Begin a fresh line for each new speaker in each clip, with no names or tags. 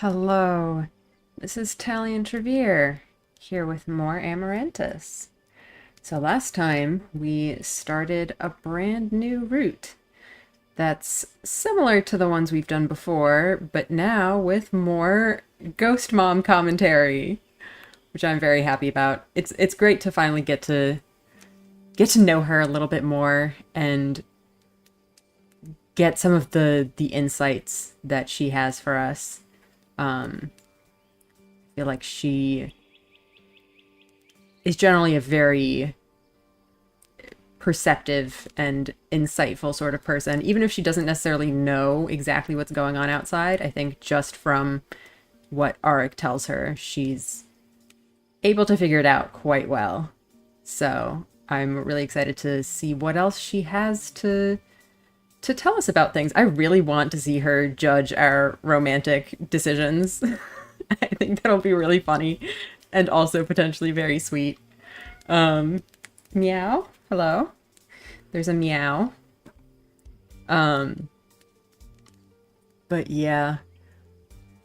Hello, this is Talion Trevere, here with more Amarantus. So last time we started a brand new route that's similar to the ones we've done before, but now with more Ghost Mom commentary, which I'm very happy about. It's great to finally get to know her a little bit more and get some of the insights that she has for us. I feel like she is generally a very perceptive and insightful sort of person. Even if she doesn't necessarily know exactly what's going on outside, I think just from what Arik tells her, she's able to figure it out quite well. So I'm really excited to see what else she has to tell us about things. I really want to see her judge our romantic decisions. I think that'll be really funny and also potentially very sweet. Meow. Hello. There's a meow. But yeah,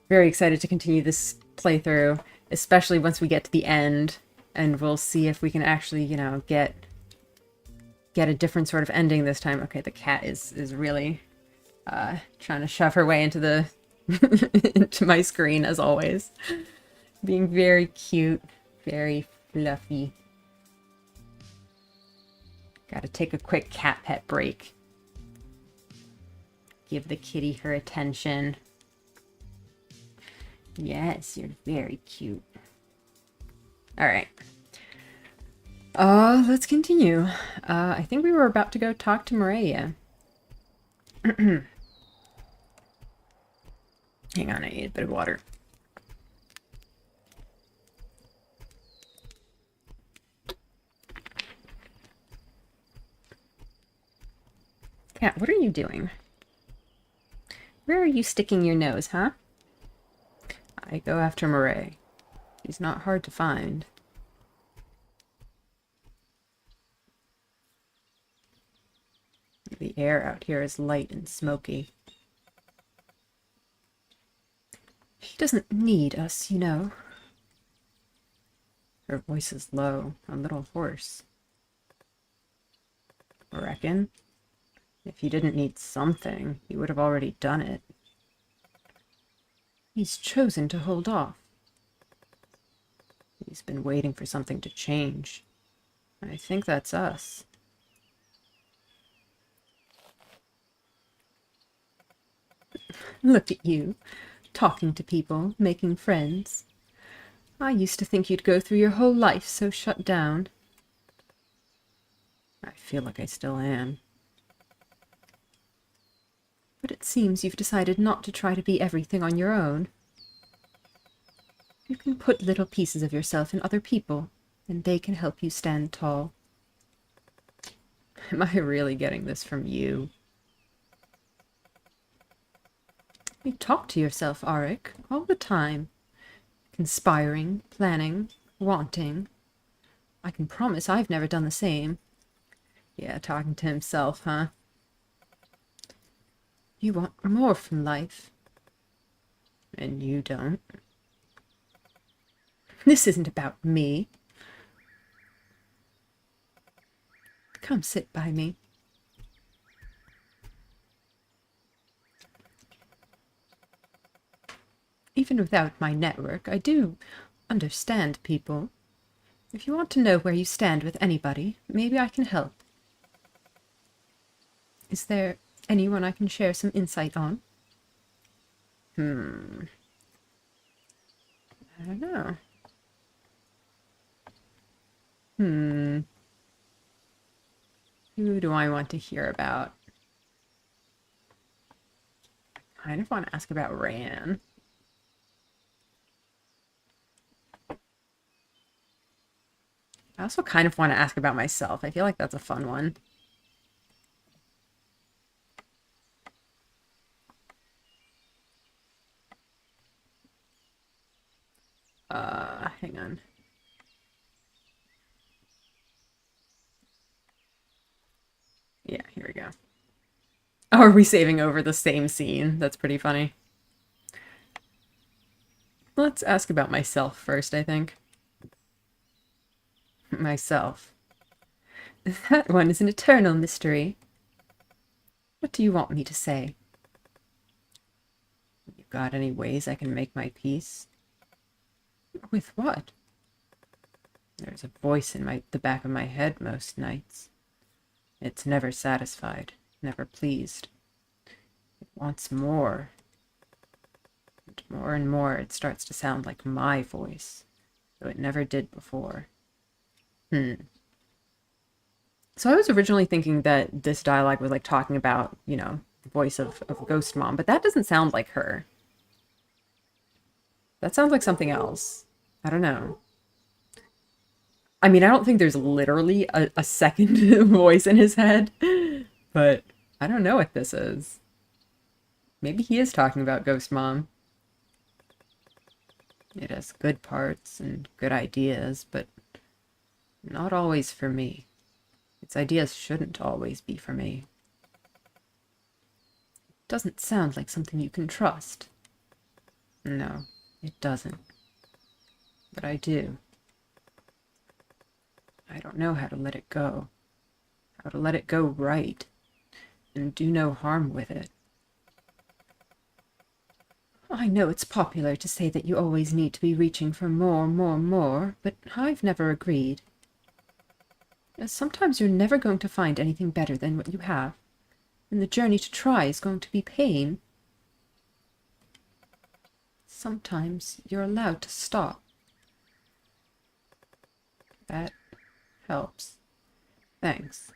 very excited to continue this playthrough, especially once we get to the end, and we'll see if we can actually, get a different sort of ending this time. Okay, the cat is really trying to shove her way into the into my screen as always. Being very cute, very fluffy. Gotta take a quick cat pet break. Give the kitty her attention. Yes, you're very cute. Alright. Let's continue. I think we were about to go talk to Maria. Hang on, I need a bit of water. Cat, what are you doing? Where are you sticking your nose, huh? I go after Maria. She's not hard to find. The air out here is light and smoky. She doesn't need us, you know. Her voice is low, a little hoarse. Reckon? If he didn't need something, he would have already done it. He's chosen to hold off. He's been waiting for something to change. I think that's us. Look at you, talking to people, making friends. I used to think you'd go through your whole life so shut down. I feel like I still am. But it seems you've decided not to try to be everything on your own. You can put little pieces of yourself in other people, and they can help you stand tall. Am I really getting this from you? You talk to yourself, Arik, all the time. Conspiring, planning, wanting. I can promise I've never done the same. Yeah, talking to himself, huh? You want more from life. And you don't. This isn't about me. Come sit by me. Even without my network, I do understand people. If you want to know where you stand with anybody, maybe I can help. Is there anyone I can share some insight on? I don't know. Who do I want to hear about? I kind of want to ask about Ran. I also kind of want to ask about myself. I feel like that's a fun one. Hang on. Yeah, here we go. Oh, are we saving over the same scene? That's pretty funny. Let's ask about myself first, I think. Myself. That one is an eternal mystery. What do you want me to say? You got any ways I can make my peace? With what? There's a voice in the back of my head most nights. It's never satisfied, never pleased. It wants more. And more it starts to sound like my voice, though it never did before. So I was originally thinking that this dialogue was like talking about, you know, the voice of Ghost Mom, but that doesn't sound like her. That sounds like something else. I don't know. I mean, I don't think there's literally a second voice in his head, but I don't know what this is. Maybe he is talking about Ghost Mom. It has good parts and good ideas, but not always for me. Its ideas shouldn't always be for me. It doesn't sound like something you can trust. No, it doesn't. But I do. I don't know how to let it go. How to let it go right, and do no harm with it. I know it's popular to say that you always need to be reaching for more, more, more, but I've never agreed. Sometimes you're never going to find anything better than what you have, and the journey to try is going to be pain. Sometimes you're allowed to stop. That helps. Thanks.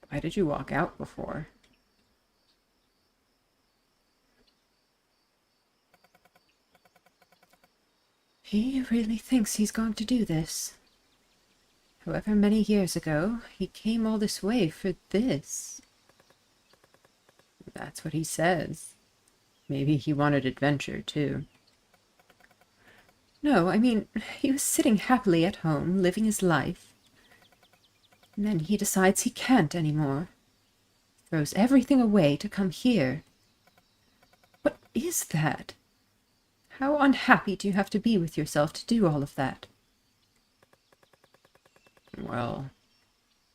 Why did you walk out before? He really thinks he's going to do this. However many years ago, he came all this way for this. That's what he says. Maybe he wanted adventure, too. No, I mean, he was sitting happily at home, living his life. And then he decides he can't anymore. Throws everything away to come here. What is that? How unhappy do you have to be with yourself to do all of that? Well,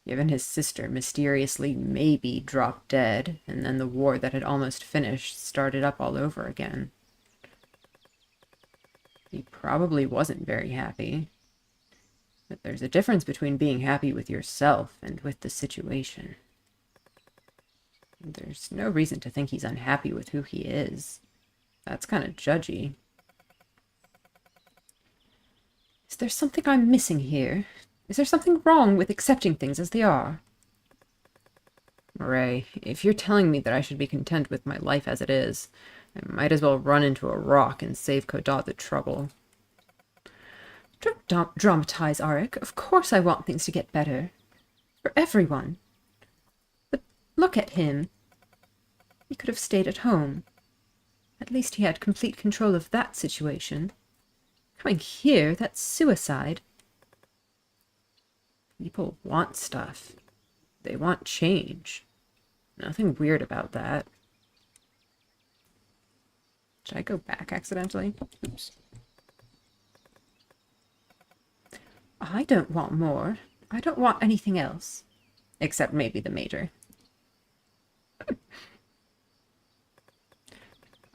given his sister mysteriously maybe dropped dead, and then the war that had almost finished started up all over again. He probably wasn't very happy. But there's a difference between being happy with yourself and with the situation. There's no reason to think he's unhappy with who he is. That's kind of judgy. Is there something I'm missing here? Is there something wrong with accepting things as they are? Ray, if you're telling me that I should be content with my life as it is, I might as well run into a rock and save Kodot the trouble. Don't dramatize, Arik. Of course I want things to get better. For everyone. But look at him. He could have stayed at home. At least he had complete control of that situation. Coming here, that's suicide. People want stuff. They want change. Nothing weird about that. Did I go back accidentally? Oops. I don't want more. I don't want anything else. Except maybe the Major.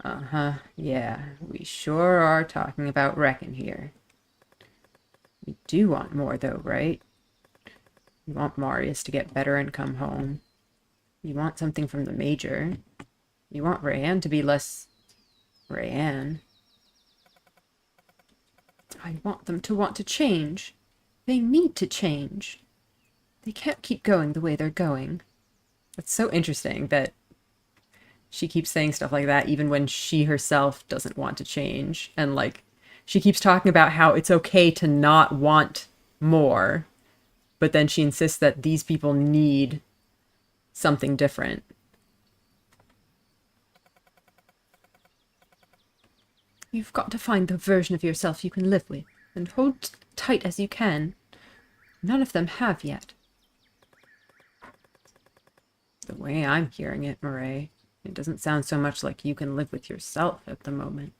Uh-huh, yeah. We sure are talking about Reckon here. You do want more, though, right? You want Marius to get better and come home. You want something from the Major. You want Rayanne to be less... Rayanne. I want them to want to change. They need to change. They can't keep going the way they're going. It's so interesting that she keeps saying stuff like that even when she herself doesn't want to change. And, like, she keeps talking about how it's okay to not want more, but then she insists that these people need something different. You've got to find the version of yourself you can live with, and hold tight as you can. None of them have yet. The way I'm hearing it, Murray, It doesn't sound so much like you can live with yourself at the moment.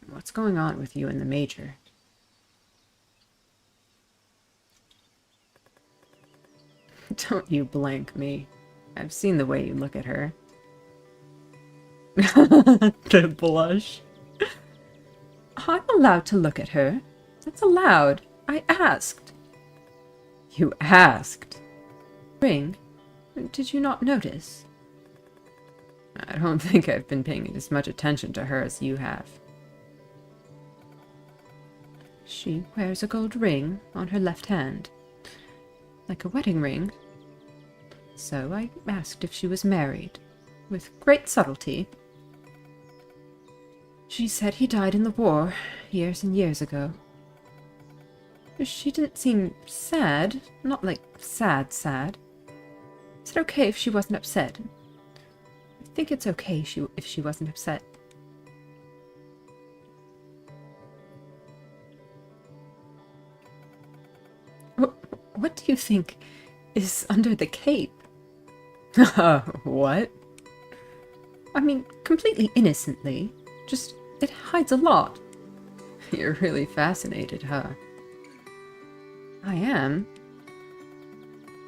What's going on with you and the Major? Don't you blank me. I've seen the way you look at her. The blush. I'm allowed to look at her. That's allowed. I asked. You asked? Ring? Did you not notice? I don't think I've been paying as much attention to her as you have. She wears a gold ring on her left hand, like a wedding ring. So I asked if she was married, with great subtlety. She said he died in the war, years and years ago. She didn't seem sad, not like sad. Is it okay if she wasn't upset? I think it's okay if she wasn't upset. What do you think is under the cape? What? I mean, completely innocently. Just, it hides a lot. You're really fascinated, huh? I am.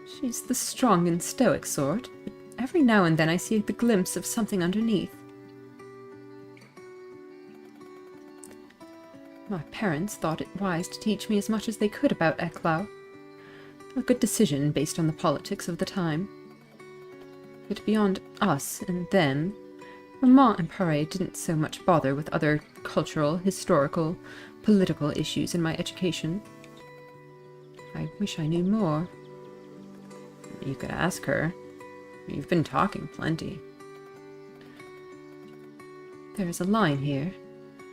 She's the strong and stoic sort, but every now and then I see the glimpse of something underneath. My parents thought it wise to teach me as much as they could about Eklau. A good decision based on the politics of the time. But beyond us and them, Maman and Pare didn't so much bother with other cultural, historical, political issues in my education. I wish I knew more. You could ask her. You've been talking plenty. There is a line here.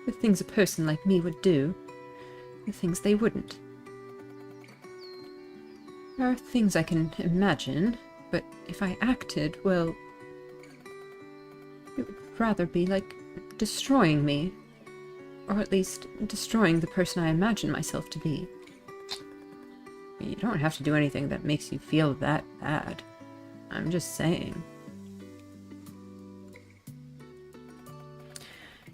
The things a person like me would do, the things they wouldn't. There are things I can imagine, but if I acted, well, it would rather be like destroying me, or at least destroying the person I imagine myself to be. You don't have to do anything that makes you feel that bad. I'm just saying.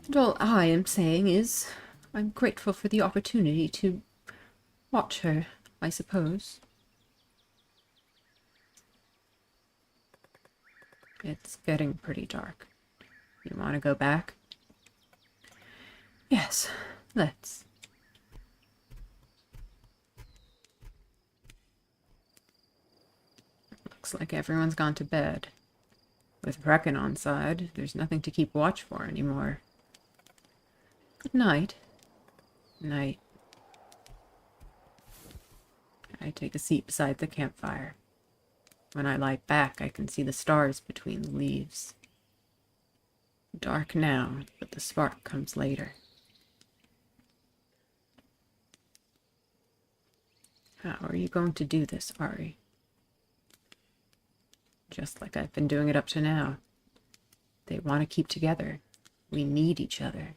And all I am saying is, I'm grateful for the opportunity to watch her, I suppose. It's getting pretty dark. You want to go back? Yes, let's. Looks like everyone's gone to bed. With Brecken on side, there's nothing to keep watch for anymore. Good night. Night. I take a seat beside the campfire. When I lie back, I can see the stars between the leaves. Dark now, but the spark comes later. How are you going to do this, Ari? Just like I've been doing it up to now. They want to keep together. We need each other.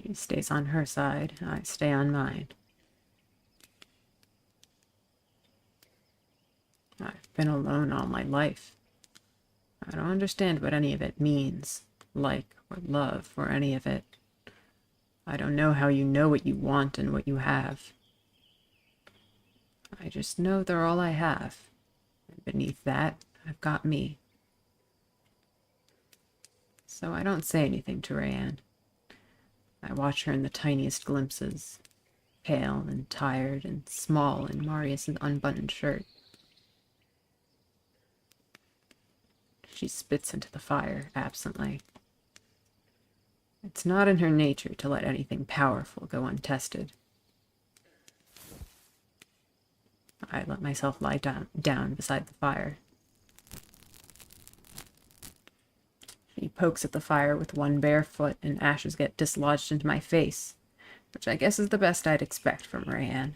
She stays on her side, I stay on mine. I've been alone all my life. I don't understand what any of it means, like or love or any of it. I don't know how you know what you want and what you have. I just know they're all I have. And beneath that, I've got me. So I don't say anything to Rayanne. I watch her in the tiniest glimpses, pale and tired and small in Marius's unbuttoned shirt. She spits into the fire absently. It's not in her nature to let anything powerful go untested. I let myself lie down beside the fire. pokes at the fire with one bare foot, and ashes get dislodged into my face, which I guess is the best I'd expect from Rayanne.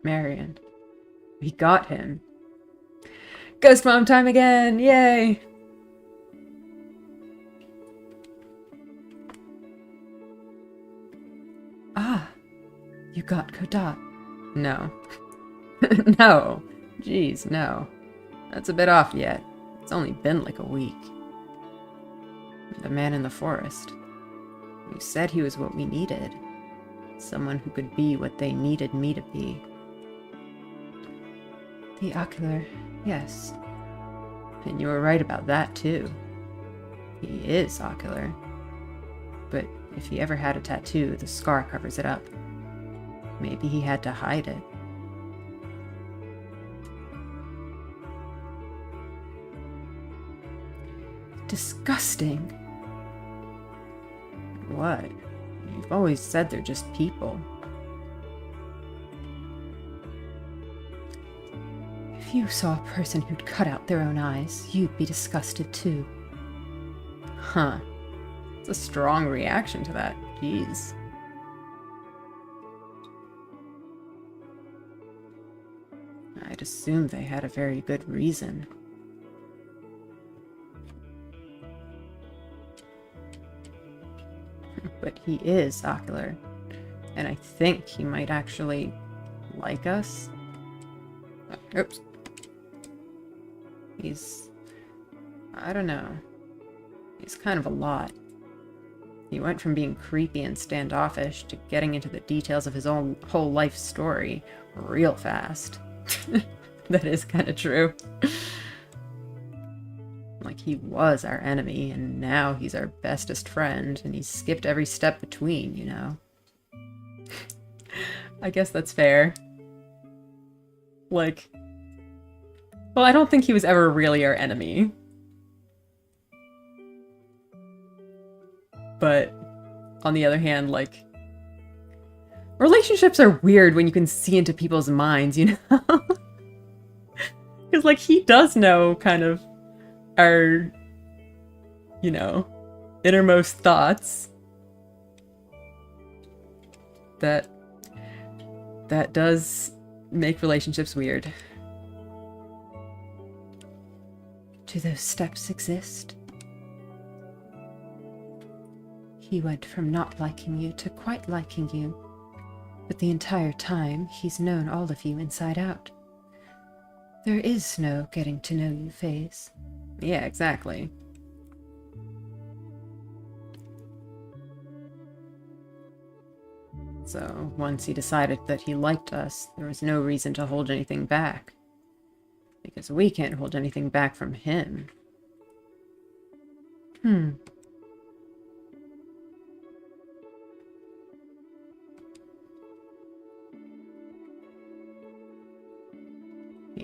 Marion. We got him. Ghost Mom time again! Yay! Ah, you got Kodat. No. No. Jeez, no. That's a bit off yet. It's only been like a week. The man in the forest. You said he was what we needed. Someone who could be what they needed me to be. The ocular, yes. And you were right about that, too. He is ocular. But if he ever had a tattoo, the scar covers it up. Maybe he had to hide it. Disgusting. What? You've always said they're just people. If you saw a person who'd cut out their own eyes, you'd be disgusted too. Huh. It's a strong reaction to that. Jeez. I'd assume they had a very good reason. But he is ocular, and I think he might actually like us. Oops. I don't know. He's kind of a lot. He went from being creepy and standoffish to getting into the details of his own whole life story real fast. That is kind of true. Like, he was our enemy, and now he's our bestest friend, and he's skipped every step between, you know? I guess that's fair. Like, well, I don't think he was ever really our enemy. But, on the other hand, like, relationships are weird when you can see into people's minds, you know? Because, like, he does know kind of our, you know, innermost thoughts. That does make relationships weird. Do those steps exist? He went from not liking you to quite liking you, but the entire time he's known all of you inside out. There is no getting to know you phase. Yeah, exactly. So, once he decided that he liked us, there was no reason to hold anything back. Because we can't hold anything back from him. He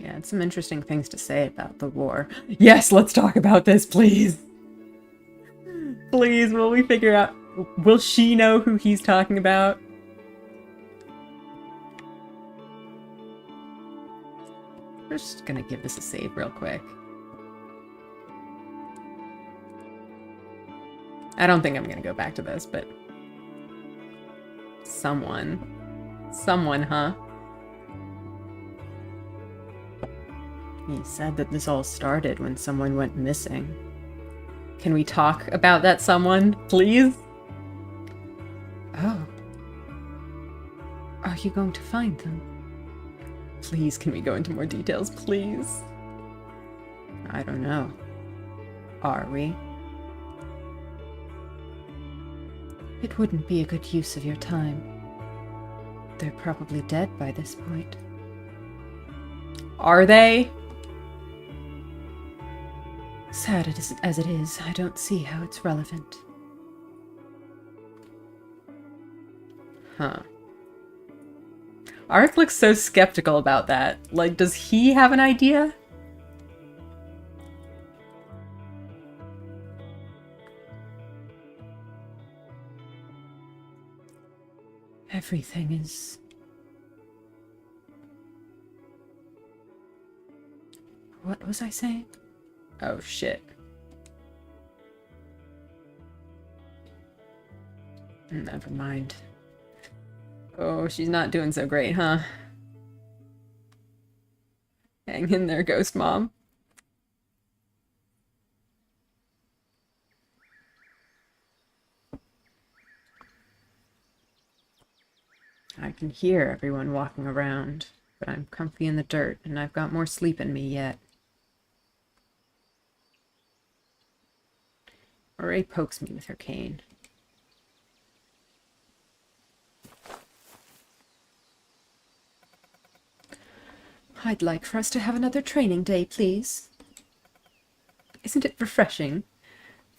had some interesting things to say about the war. Yes, let's talk about this, please! Please, will we figure out... Will she know who he's talking about? We're just gonna give this a save real quick. I don't think I'm gonna go back to this, but... Someone, huh? He said that this all started when someone went missing. Can we talk about that someone, please? Oh. Are you going to find them? Please, can we go into more details, please? I don't know. Are we? It wouldn't be a good use of your time. They're probably dead by this point. Are they? Sad as it is, I don't see how it's relevant. Huh. Ark looks so skeptical about that. Like, does he have an idea? Everything is... What was I saying? Oh, shit. Never mind. Oh, she's not doing so great, huh? Hang in there, Ghost Mom. I can hear everyone walking around, but I'm comfy in the dirt, and I've got more sleep in me yet. Ray pokes me with her cane. I'd like for us to have another training day, please. Isn't it refreshing?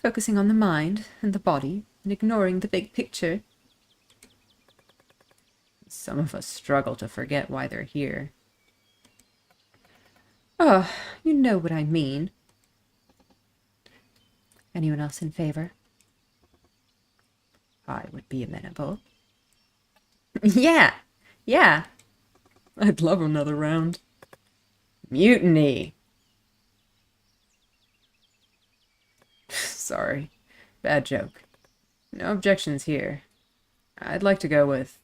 Focusing on the mind and the body and ignoring the big picture. Some of us struggle to forget why they're here. Oh, you know what I mean. Anyone else in favor? I would be amenable. Yeah! Yeah! I'd love another round. Mutiny! Sorry. Bad joke. No objections here. I'd like to go with...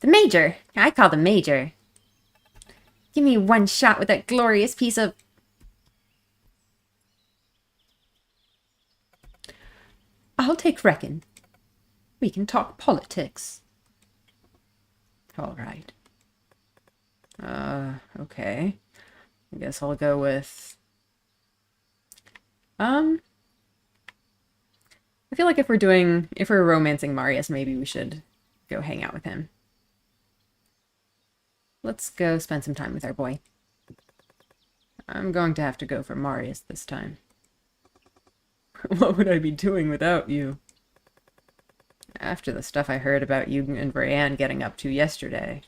The Major! I call the Major. Give me one shot with that glorious piece of... I'll take Reckon. We can talk politics. All right. Okay. I guess I'll go with... I feel like if we're romancing Marius, maybe we should go hang out with him. Let's go spend some time with our boy. I'm going to have to go for Marius this time. What would I be doing without you? After the stuff I heard about you and Rayanne getting up to yesterday,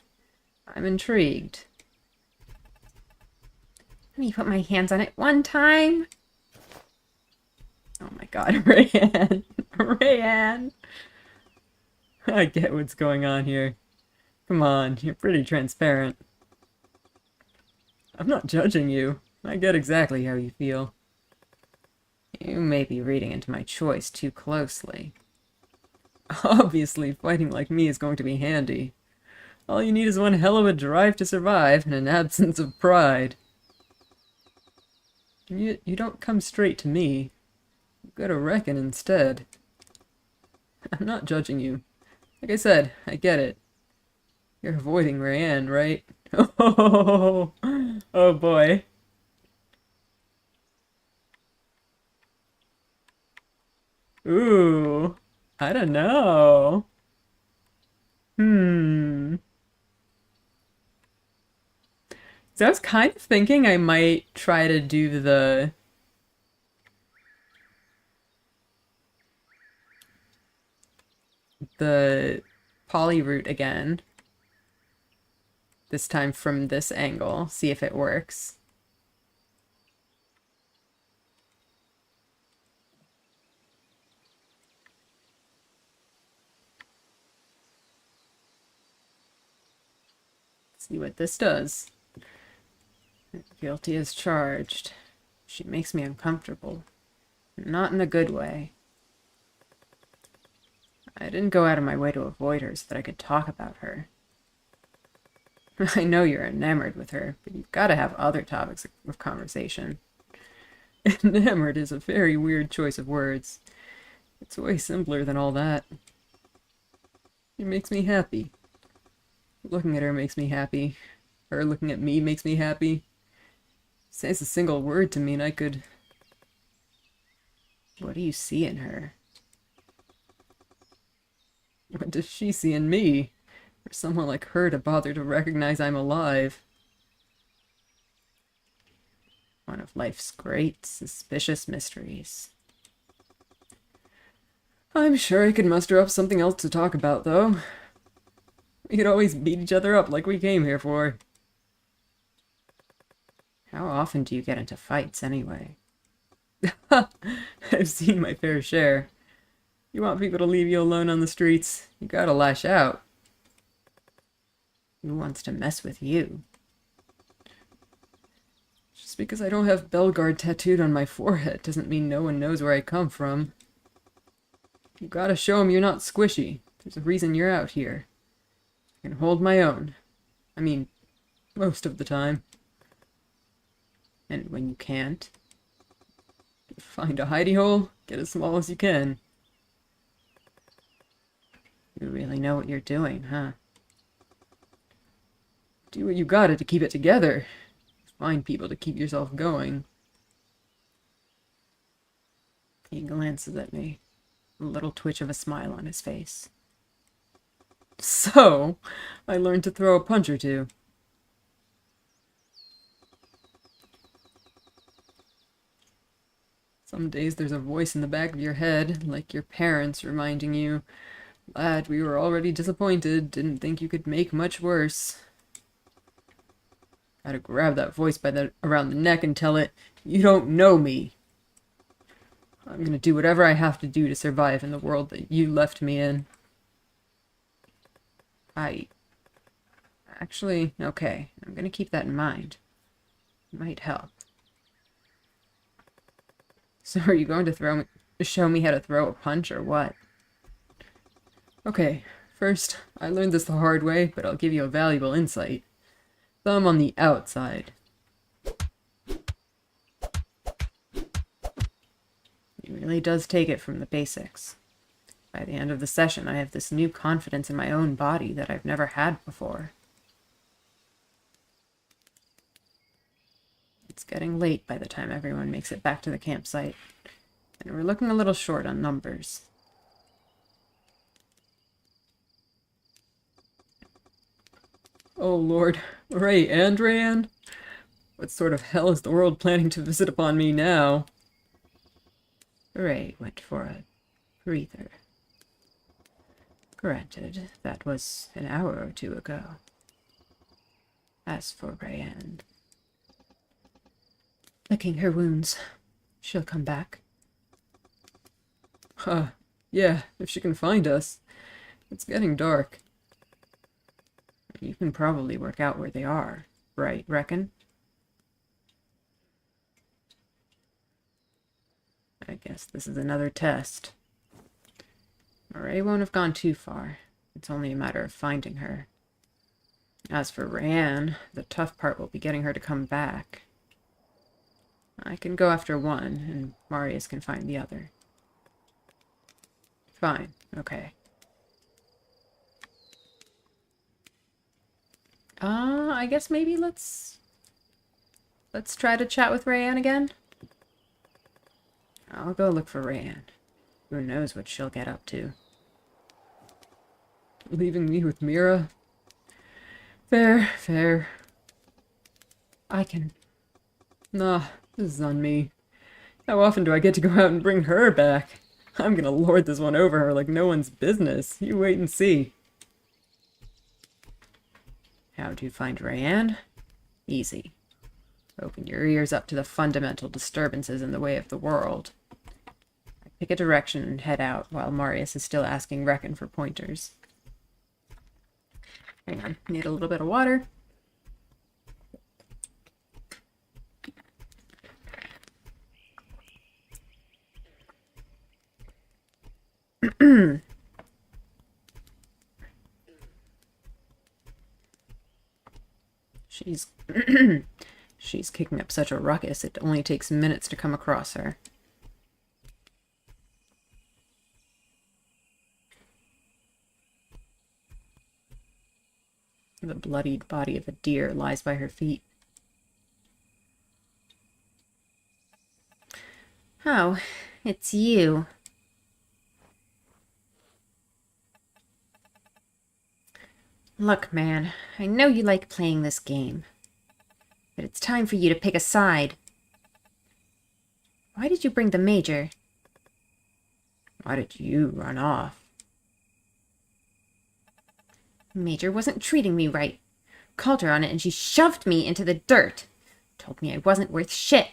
I'm intrigued. Let me put my hands on it one time. Oh my god, Rayanne. Rayanne. I get what's going on here. Come on, you're pretty transparent. I'm not judging you. I get exactly how you feel. You may be reading into my choice too closely. Obviously, fighting like me is going to be handy. All you need is one hell of a drive to survive and an absence of pride. You don't come straight to me. You go to Reckon instead. I'm not judging you. Like I said, I get it. You're avoiding Rayanne, right? Oh, oh boy. Ooh, I don't know. So I was kind of thinking I might try to do the poly route again. This time from this angle, see if it works. See what this does. Guilty as charged. She makes me uncomfortable. Not in a good way. I didn't go out of my way to avoid her so that I could talk about her. I know you're enamored with her, but you've got to have other topics of conversation. Enamored is a very weird choice of words. It's way simpler than all that. It makes me happy. Looking at her makes me happy. Her looking at me makes me happy. Says a single word to me and I could... What do you see in her? What does she see in me? For someone like her to bother to recognize I'm alive. One of life's great, suspicious mysteries. I'm sure I could muster up something else to talk about, though. We could always beat each other up like we came here for. How often do you get into fights, anyway? I've seen my fair share. You want people to leave you alone on the streets. You gotta lash out. Who wants to mess with you? Just because I don't have Bellegarde tattooed on my forehead doesn't mean no one knows where I come from. You gotta show them you're not squishy. There's a reason you're out here. I can hold my own. I mean, most of the time. And when you can't, find a hidey hole, get as small as you can. You really know what you're doing, huh? Do what you gotta to keep it together. Find people to keep yourself going. He glances at me, a little twitch of a smile on his face. So, I learned to throw a punch or two. Some days there's a voice in the back of your head, like your parents reminding you, "Lad, we were already disappointed, didn't think you could make much worse." Gotta grab that voice around the neck and tell it, "You don't know me. I'm gonna do whatever I have to do to survive in the world that you left me in." Actually, okay, I'm gonna keep that in mind. It might help. So are you going to show me how to throw a punch or what? Okay, first, I learned this the hard way, but I'll give you a valuable insight. Thumb on the outside. He really does take it from the basics. By the end of the session, I have this new confidence in my own body that I've never had before. It's getting late by the time everyone makes it back to the campsite, and we're looking a little short on numbers. Oh Lord, Ray and Rayanne? What sort of hell is the world planning to visit upon me now? Ray went for a breather. Granted, that was an hour or two ago. As for Rayanne, licking her wounds, she'll come back. Yeah, if she can find us. It's getting dark. You can probably work out where they are, right, reckon? I guess this is another test. Ray won't have gone too far. It's only a matter of finding her. As for Rayanne, the tough part will be getting her to come back. I can go after one, and Marius can find the other. Fine, okay. I guess maybe let's try to chat with Rayanne again. I'll go look for Rayanne. Who knows what she'll get up to. Leaving me with Mira? Fair, fair. I can... Nah, this is on me. How often do I get to go out and bring her back? I'm gonna lord this one over her like no one's business. You wait and see. How do you find Rayanne? Easy. Open your ears up to the fundamental disturbances in the way of the world. I pick a direction and head out while Marius is still asking Reckon for pointers. Hang on, need a little bit of water. She's kicking up such a ruckus, it only takes minutes to come across her. The bloodied body of a deer lies by her feet. Oh, it's you. Look, man, I know you like playing this game, but it's time for you to pick a side. Why did you bring the Major? Why did you run off? Major wasn't treating me right. Called her on it and she shoved me into the dirt. Told me I wasn't worth shit.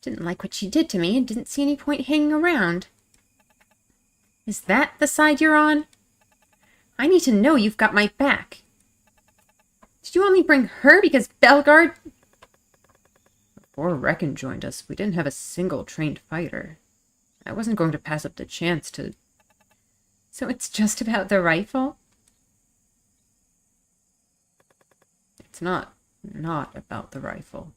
Didn't like what she did to me and didn't see any point hanging around. Is that the side you're on? I need to know you've got my back. Did you only bring her because Belgard... Before Reckon joined us, we didn't have a single trained fighter. I wasn't going to pass up the chance to... So it's just about the rifle? It's not about the rifle.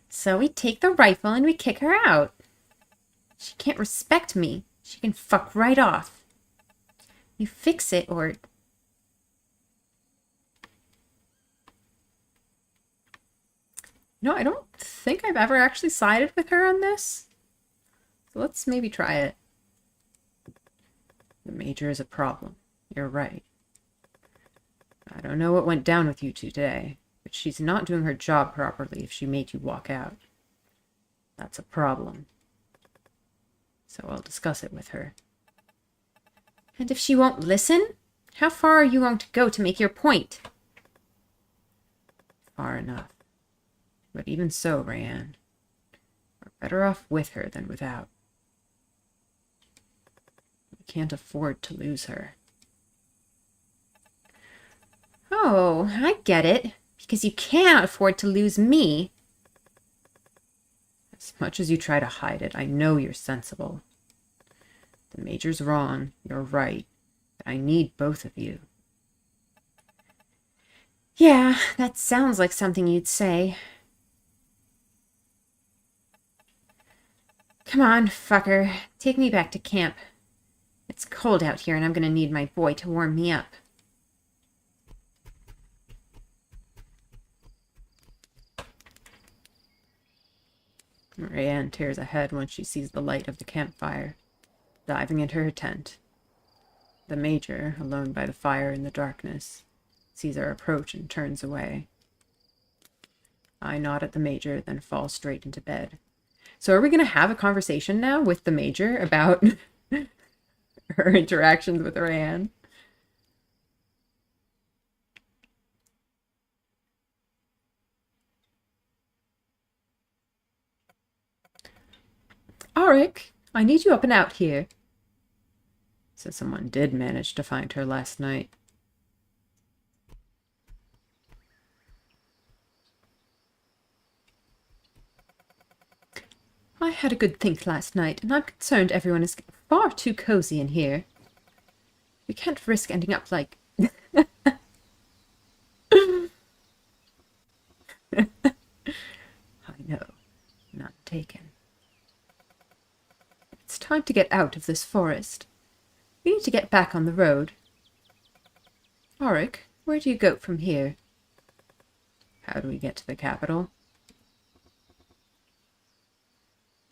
So we take the rifle and we kick her out. She can't respect me. She can fuck right off. You fix it or... No, I don't think I've ever actually sided with her on this. So let's maybe try it. The Major is a problem. You're right. I don't know what went down with you two today, but she's not doing her job properly if she made you walk out. That's a problem. So I'll discuss it with her. And if she won't listen? How far are you going to go to make your point? Far enough. But even so, Rayanne, we're better off with her than without. We can't afford to lose her. Oh, I get it. Because you can't afford to lose me. As much as you try to hide it, I know you're sensible. The Major's wrong, you're right. But I need both of you. Yeah, that sounds like something you'd say. Come on, fucker. Take me back to camp. It's cold out here and I'm gonna need my boy to warm me up. Rayanne tears ahead when she sees the light of the campfire, diving into her tent. The Major, alone by the fire in the darkness, sees her approach and turns away. I nod at the Major, then fall straight into bed. So are we going to have a conversation now with the Major about her interactions with Rayanne? Auric, I need you up and out here. So someone did manage to find her last night. I had a good think last night, and I'm concerned everyone is far too cozy in here. We can't risk ending up like... I know. None taken. It's time to get out of this forest. We need to get back on the road. Auric, where do you go from here? How do we get to the capital?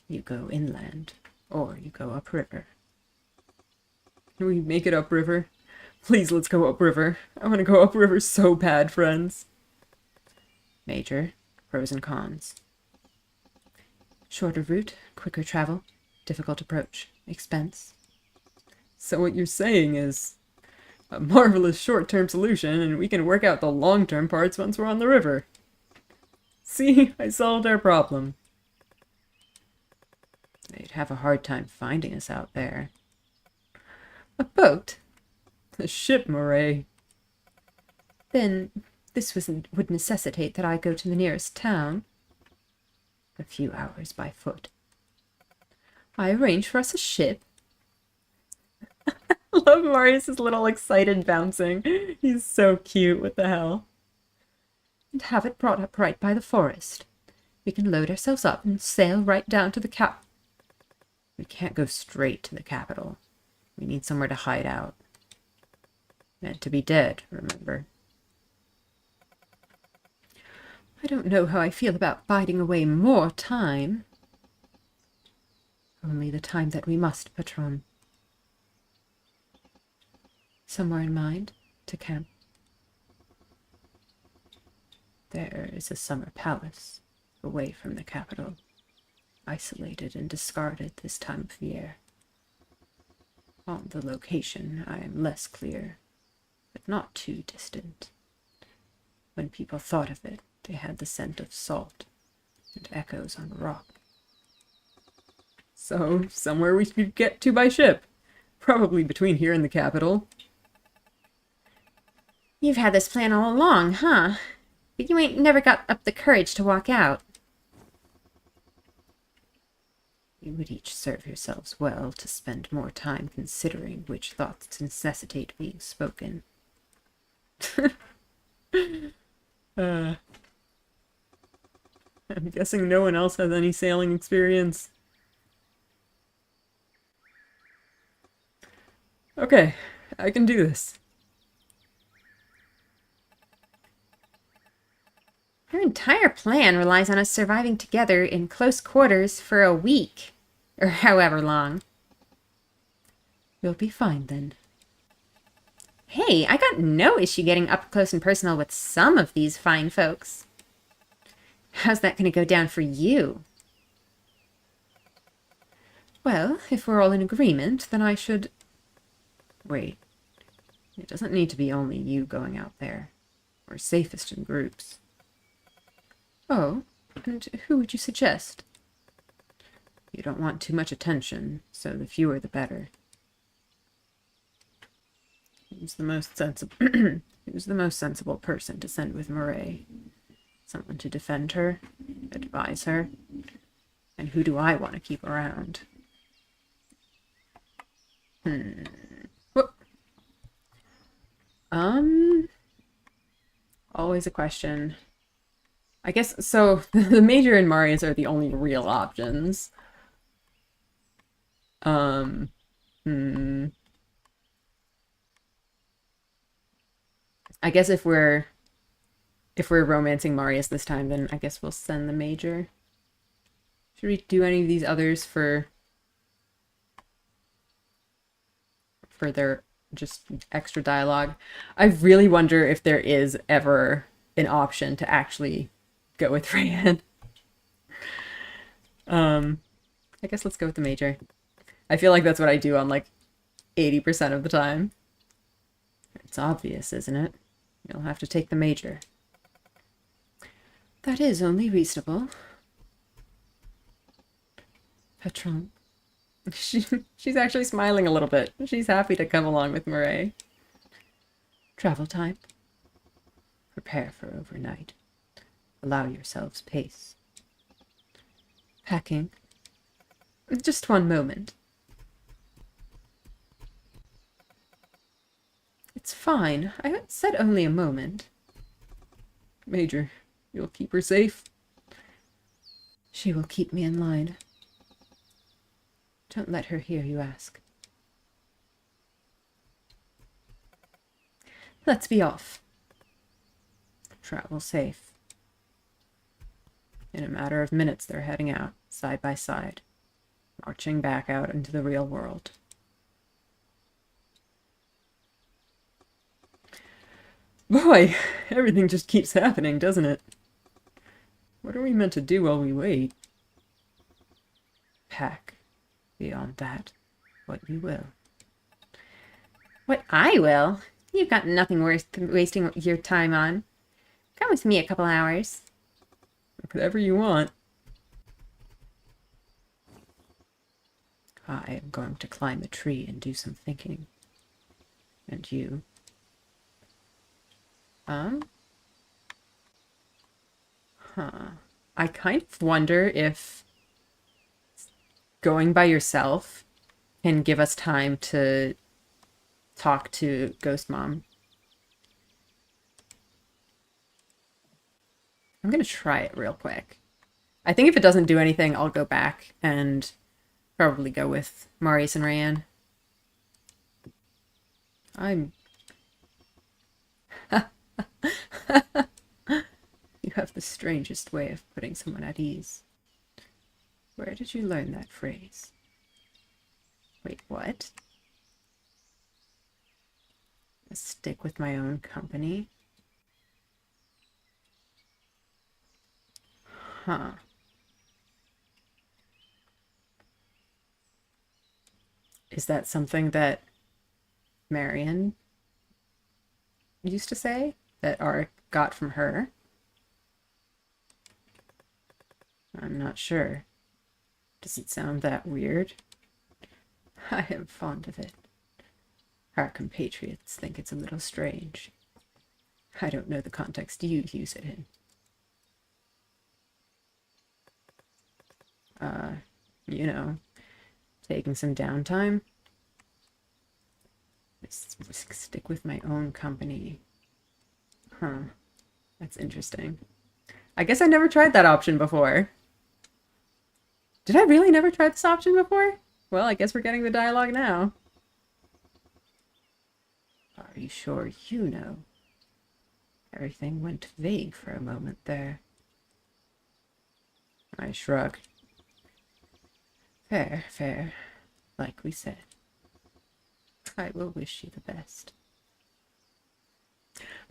You go inland, or you go upriver. Can we make it upriver? Please, let's go upriver. I want to go upriver so bad, friends. Major, pros and cons. Shorter route, quicker travel, difficult approach, expense. So what you're saying is a marvelous short-term solution, and we can work out the long-term parts once we're on the river. See, I solved our problem. They'd have a hard time finding us out there. A boat? A ship, Moray. Then this would necessitate that I go to the nearest town. A few hours by foot. I arrange for us a ship. Love Marius's little excited bouncing. He's so cute, what the hell? And have it brought up right by the forest. We can load ourselves up and sail right down to the cap. We can't go straight to the capital. We need somewhere to hide out. Meant to be dead, remember? I don't know how I feel about biding away more time. Only the time that we must, patron. Somewhere in mind to camp. There is a summer palace, away from the capital, isolated and discarded this time of year. On the location, I am less clear, but not too distant. When people thought of it, they had the scent of salt and echoes on rock. So, somewhere we could get to by ship. Probably between here and the capital.
You've had this plan all along, huh? But you ain't never got up the courage to walk out.
You would each serve yourselves well to spend more time considering which thoughts necessitate being spoken. I'm guessing no one else has any sailing experience. Okay, I can do this.
Your entire plan relies on us surviving together in close quarters for a week. Or however long.
You'll be fine then.
Hey, I got no issue getting up close and personal with some of these fine folks. How's that going to go down for you?
Well, if we're all in agreement, then I should... Wait. It doesn't need to be only you going out there. We're safest in groups. Oh, and who would you suggest? You don't want too much attention, so the fewer the better. Who's the most sensible? Who's the most sensible person to send with Murray? Someone to defend her, advise her, and who do I want to keep around? Whoop. Always a question. I guess so. The Major and Marius are the only real options. I guess if we're romancing Marius this time, then I guess we'll send the Major. Should we do any of these others for their just extra dialogue? I really wonder if there is ever an option to actually go with Rayanne. I guess let's go with the Major. I feel like that's what I do on like 80% of the time. It's obvious, isn't it? You'll have to take the Major. That is only reasonable. Patron. She's actually smiling a little bit. She's happy to come along with Murray. Travel time. Prepare for overnight. Allow yourselves pace. Packing. Just one moment. It's fine. I said only a moment. Major, you'll keep her safe? She will keep me in line. Don't let her hear you ask. Let's be off. Travel safe. In a matter of minutes, they're heading out, side by side, marching back out into the real world. Boy, everything just keeps happening, doesn't it? What are we meant to do while we wait? Pack. Beyond that, what you will.
What I will? You've got nothing worth wasting your time on. Come with me a couple hours.
Whatever you want. I am going to climb a tree and do some thinking. And you? I kind of wonder if going by yourself can give us time to talk to Ghost Mom. I'm gonna try it real quick. I think if it doesn't do anything, I'll go back and probably go with Marius and Rayanne. You have the strangest way of putting someone at ease. Where did you learn that phrase? Wait, what? Stick with my own company? Huh. Is that something that Marion used to say? That Arik got from her? I'm not sure. Does it sound that weird? I am fond of it. Our compatriots think it's a little strange. I don't know the context you use it in. You know, taking some downtime. Stick with my own company. Huh. That's interesting. I guess I never tried that option before. Did I really never try this option before? Well, I guess we're getting the dialogue now. Are you sure you know? Everything went vague for a moment there. I shrug. Fair, fair. Like we said. I will wish you the best.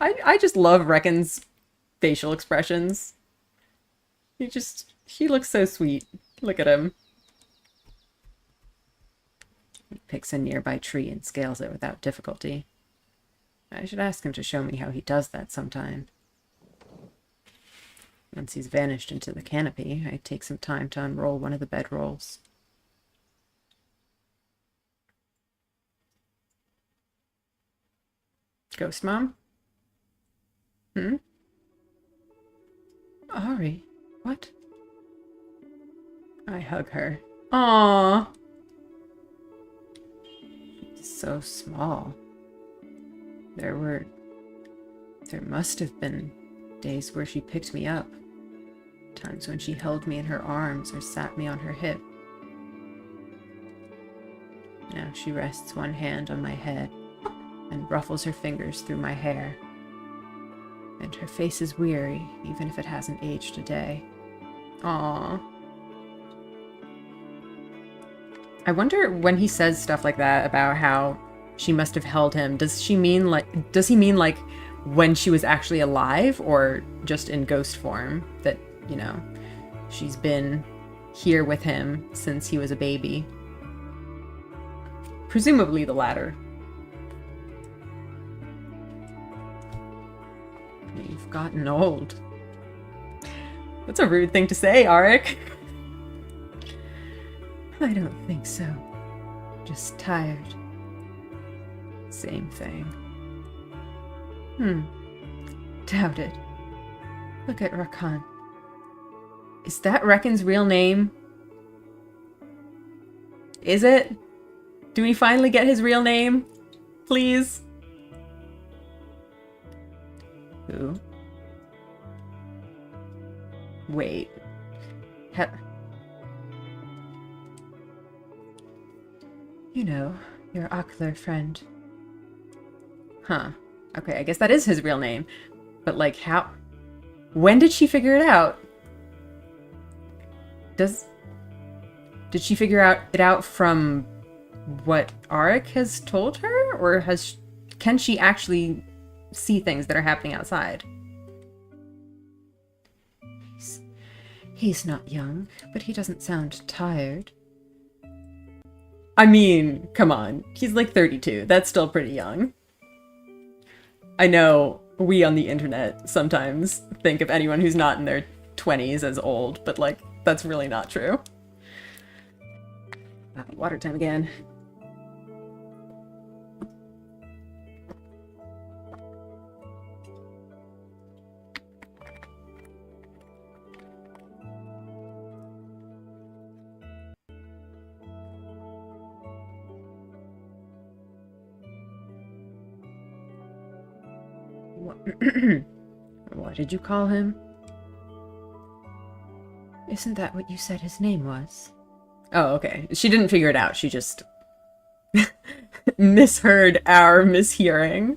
I just love Reckon's facial expressions. He looks so sweet. Look at him. He picks a nearby tree and scales it without difficulty. I should ask him to show me how he does that sometime. Once he's vanished into the canopy, I take some time to unroll one of the bedrolls. Ghost Mom? Hmm? Ari, what? I hug her. Aww. She's so small. There must have been days where she picked me up. Times when she held me in her arms or sat me on her hip. Now she rests one hand on my head and ruffles her fingers through my hair. And her face is weary, even if it hasn't aged a day. Aww. I wonder when he says stuff like that about how she must have held him, does he mean like when she was actually alive, or just in ghost form, that, you know, she's been here with him since he was a baby? Presumably the latter. You've gotten old. That's a rude thing to say, Arik. I don't think so. Just tired. Same thing. Doubt it. Look at Rakan. Is that Reckon's real name? Is it? Do we finally get his real name? Please? Who? Wait. You know, your ocular friend. Huh. Okay, I guess that is his real name. But, like, how... When did she figure it out? Did she figure it out from what Arik has told her? Or can she actually see things that are happening outside? He's not young, but he doesn't sound tired. I mean, come on. He's like 32. That's still pretty young. I know we on the internet sometimes think of anyone who's not in their 20s as old, but, like, that's really not true. Water time again. What did you call him? Isn't that what you said his name was? Oh, okay. She didn't figure it out. She just misheard our mishearing.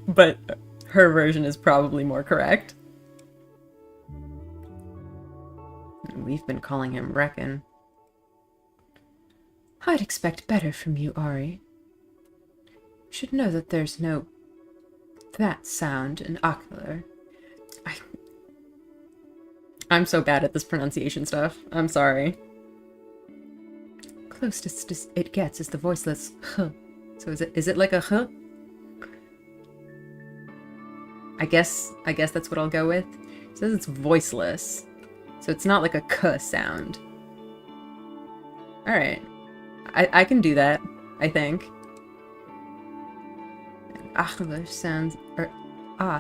But her version is probably more correct. We've been calling him Reckon. I'd expect better from you, Ari. You should know that there's no that sound in ocular. I'm so bad at this pronunciation stuff. I'm sorry. Closest it gets is the voiceless huh. So is it like a huh? I guess that's what I'll go with. It says it's voiceless. So it's not like a k sound. Alright. I can do that, I think. Achler sounds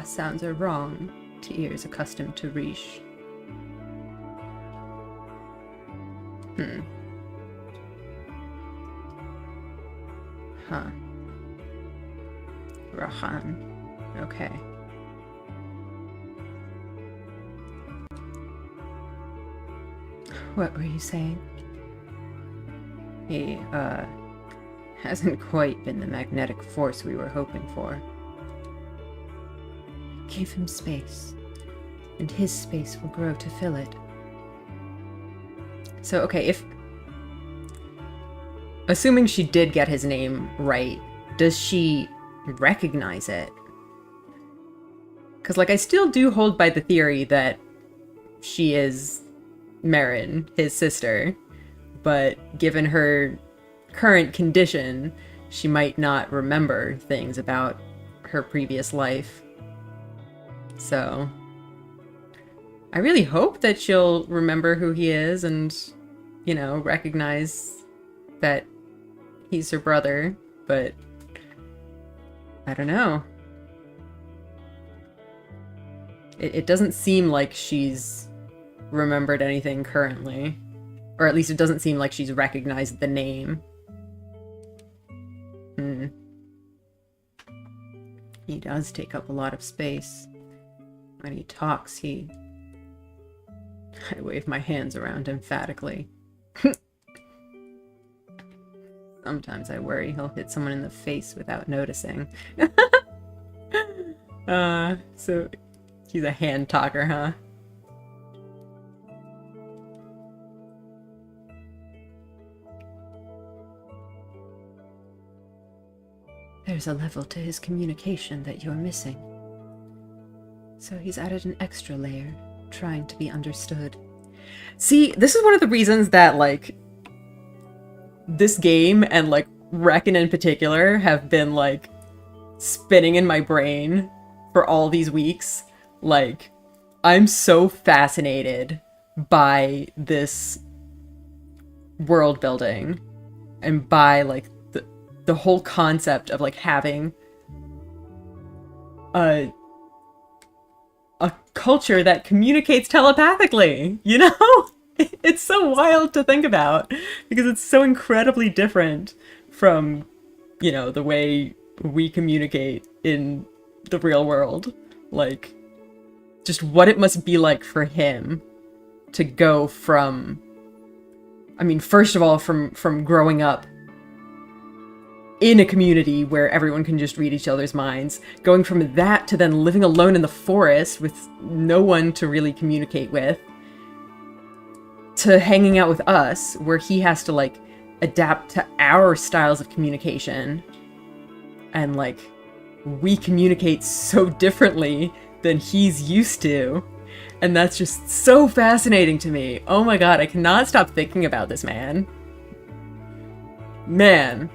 sounds are wrong to ears accustomed to Rish. Huh. Rahan. Okay. What were you saying? He, hasn't quite been the magnetic force we were hoping for. Give him space, and his space will grow to fill it. So, okay, if... Assuming she did get his name right, does she recognize it? Because, like, I still do hold by the theory that she is Marin, his sister, but given her current condition, she might not remember things about her previous life. So, I really hope that she'll remember who he is and, you know, recognize that he's her brother, but I don't know. It doesn't seem like she's remembered anything currently. Or at least it doesn't seem like she's recognized the name. He does take up a lot of space. When he talks, I wave my hands around emphatically. Sometimes I worry he'll hit someone in the face without noticing. So he's a hand talker, huh? There's a level to his communication that you're missing. So he's added an extra layer, trying to be understood. See, this is one of the reasons that, like, this game and, like, Reckon in particular have been, like, spinning in my brain for all these weeks. Like, I'm so fascinated by this world building and by, like, the whole concept of, like, having a culture that communicates telepathically, you know? It's so wild to think about because it's so incredibly different from, you know, the way we communicate in the real world. Like, just what it must be like for him to go from, I mean, first of all, from growing up in a community where everyone can just read each other's minds, going from that to then living alone in the forest with no one to really communicate with, to hanging out with us, where he has to, like, adapt to our styles of communication. And, like, we communicate so differently than he's used to. And that's just so fascinating to me. Oh my god, I cannot stop thinking about this man. Man.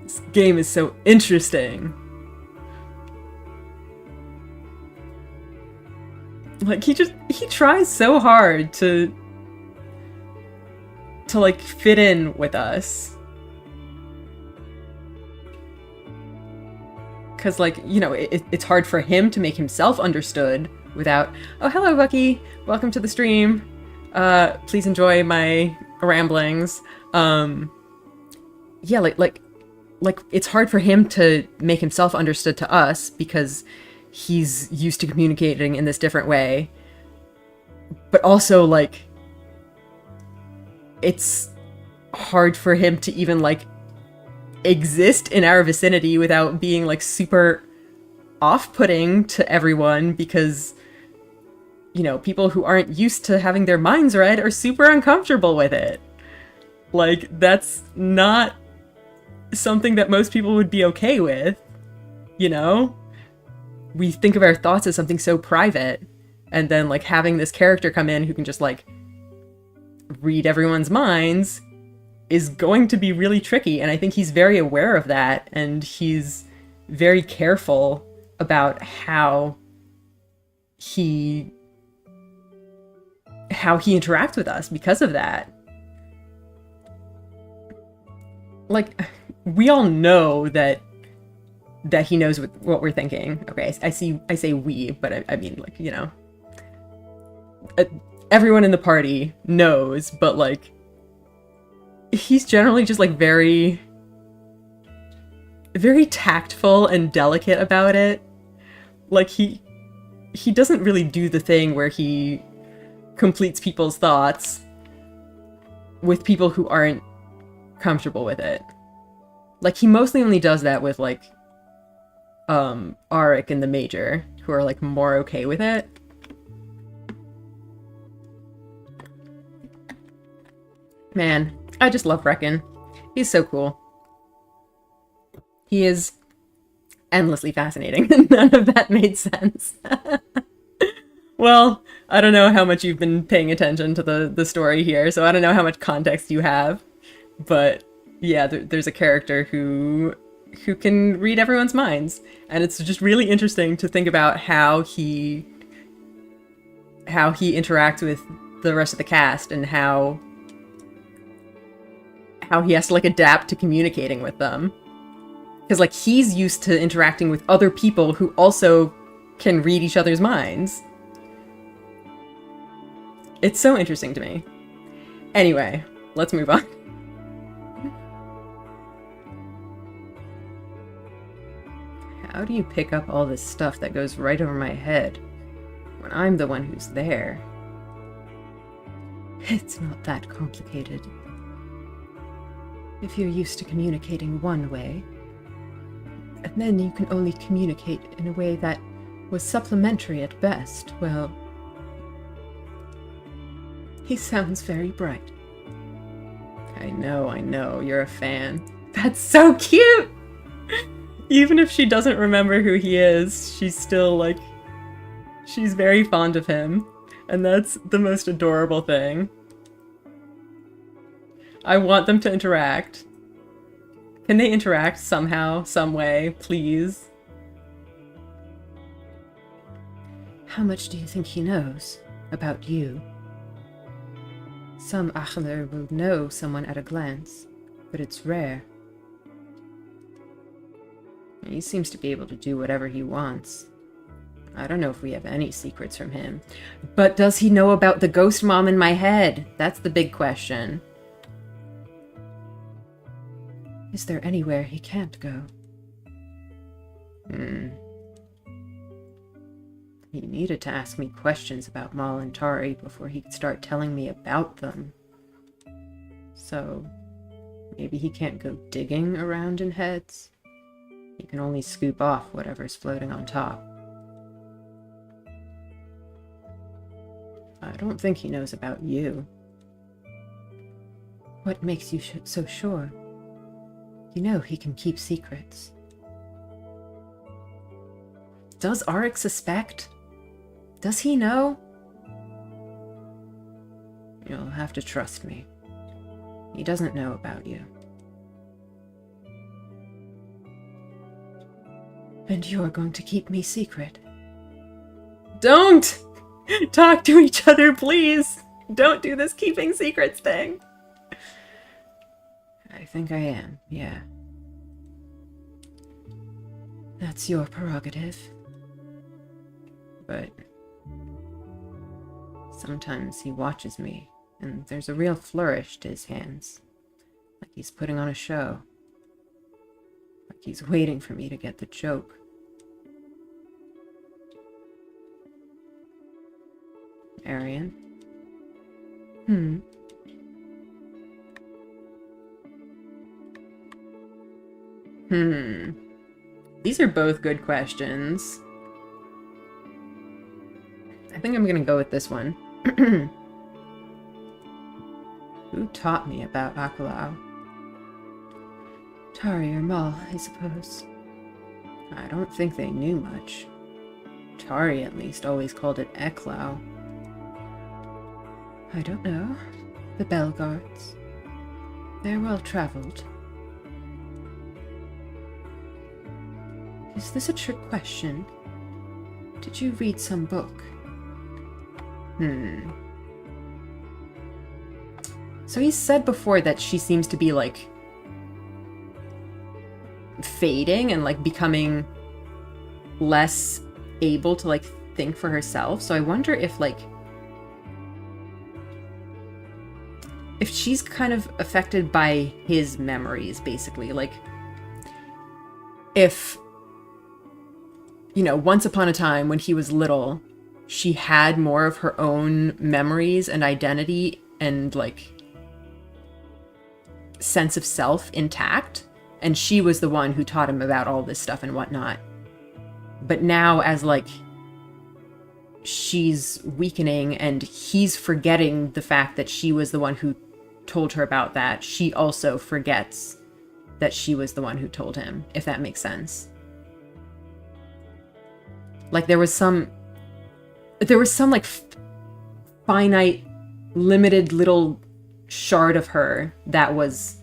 This game is so interesting. Like, he tries so hard to like fit in with us. Cause, like, you know, it's hard for him to make himself understood without, oh, hello, Bucky, welcome to the stream. Please enjoy my ramblings. Yeah, like it's hard for him to make himself understood to us because he's used to communicating in this different way. But also, like, it's hard for him to even, like, exist in our vicinity without being, like, super off-putting to everyone because, you know, people who aren't used to having their minds read are super uncomfortable with it. Like, that's not something that most people would be okay with, you know? We think of our thoughts as something so private, and then, like, having this character come in who can just, like, read everyone's minds is going to be really tricky, and I think he's very aware of that, and he's very careful about how he interacts with us because of that. like, we all know that he knows what we're thinking. Okay, I say we, but I mean, like, you know, everyone in the party knows, but like, he's generally just like very tactful and delicate about it. Like, he doesn't really do the thing where he completes people's thoughts with people who aren't comfortable with it. Like, he mostly only does that with, like, Arik and the Major, who are, like, more okay with it. Man, I just love Reckon. He's so cool. He is endlessly fascinating, and none of that made sense. Well, I don't know how much you've been paying attention to the story here, so I don't know how much context you have, but yeah, there's a character who can read everyone's minds, and it's just really interesting to think about how he interacts with the rest of the cast, and how he has to, like, adapt to communicating with them. Because, like, he's used to interacting with other people who also can read each other's minds. It's so interesting to me. Anyway, let's move on. How do you pick up all this stuff that goes right over my head when I'm the one who's there? It's not that complicated. If you're used to communicating one way, and then you can only communicate in a way that was supplementary at best, well... He sounds very bright. I know, you're a fan. That's so cute! Even if she doesn't remember who he is, she's still, like... She's very fond of him. And that's the most adorable thing. I want them to interact. Can they interact somehow, some way, please? How much do you think he knows about you? Some Achler will know someone at a glance, but it's rare. He seems to be able to do whatever he wants. I don't know if we have any secrets from him. But does he know about the ghost mom in my head? That's the big question. Is there anywhere he can't go? He needed to ask me questions about Mal and Tari before he could start telling me about them. So, maybe he can't go digging around in heads? He can only scoop off whatever's floating on top. I don't think he knows about you. What makes you so sure? You know he can keep secrets. Does Arik suspect? Does he know? You'll have to trust me. He doesn't know about you. And you're going to keep me secret? Don't! Talk to each other, please! Don't do this keeping secrets thing! I think I am, yeah. That's your prerogative. But sometimes he watches me, and there's a real flourish to his hands. Like he's putting on a show. Like he's waiting for me to get the joke. Arian? These are both good questions. I think I'm gonna go with this one. Who taught me about Aklau? Tari or Mal, I suppose. I don't think they knew much. Tari, at least, always called it Eklau. I don't know. The Bell Guards. They're well-traveled. Is this a trick question? Did you read some book? So he said before that she seems to be, like, fading and like becoming less able to like think for herself. So I wonder if like if she's kind of affected by his memories, basically. Like if, you know, once upon a time when he was little, she had more of her own memories and identity and like sense of self intact, and she was the one who taught him about all this stuff and whatnot. But now, as like she's weakening and he's forgetting the fact that she was the one who told her about that, she also forgets that she was the one who told him, if that makes sense. Like there was some like finite, limited little shard of her that was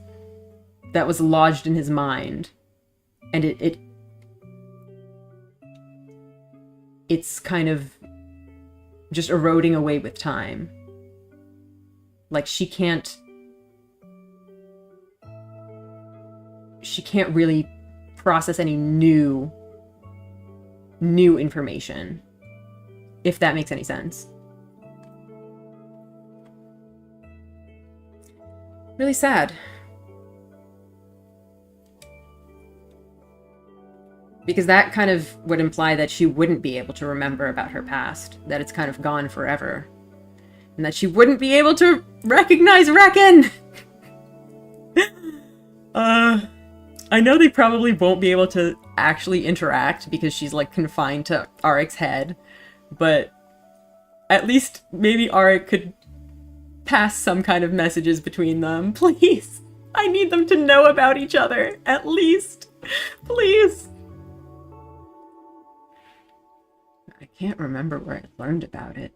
lodged in his mind, and it's kind of just eroding away with time. Like she can't really process any new information, if that makes any sense. Really sad. Because that kind of would imply that she wouldn't be able to remember about her past, that it's kind of gone forever, and that she wouldn't be able to recognize Reckon! I know they probably won't be able to actually interact because she's like confined to Arik's head, but at least maybe Arik could pass some kind of messages between them. Please! I need them to know about each other, at least. Please! I can't remember where I learned about it.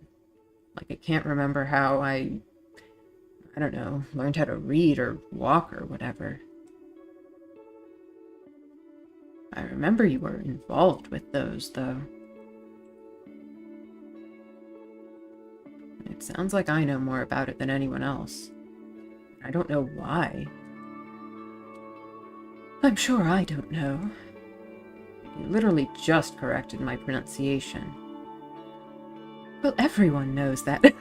Like, I can't remember how I don't know, learned how to read or walk or whatever. I remember you were involved with those, though. It sounds like I know more about it than anyone else. I don't know why. I'm sure I don't know. You literally just corrected my pronunciation. Well, everyone knows that.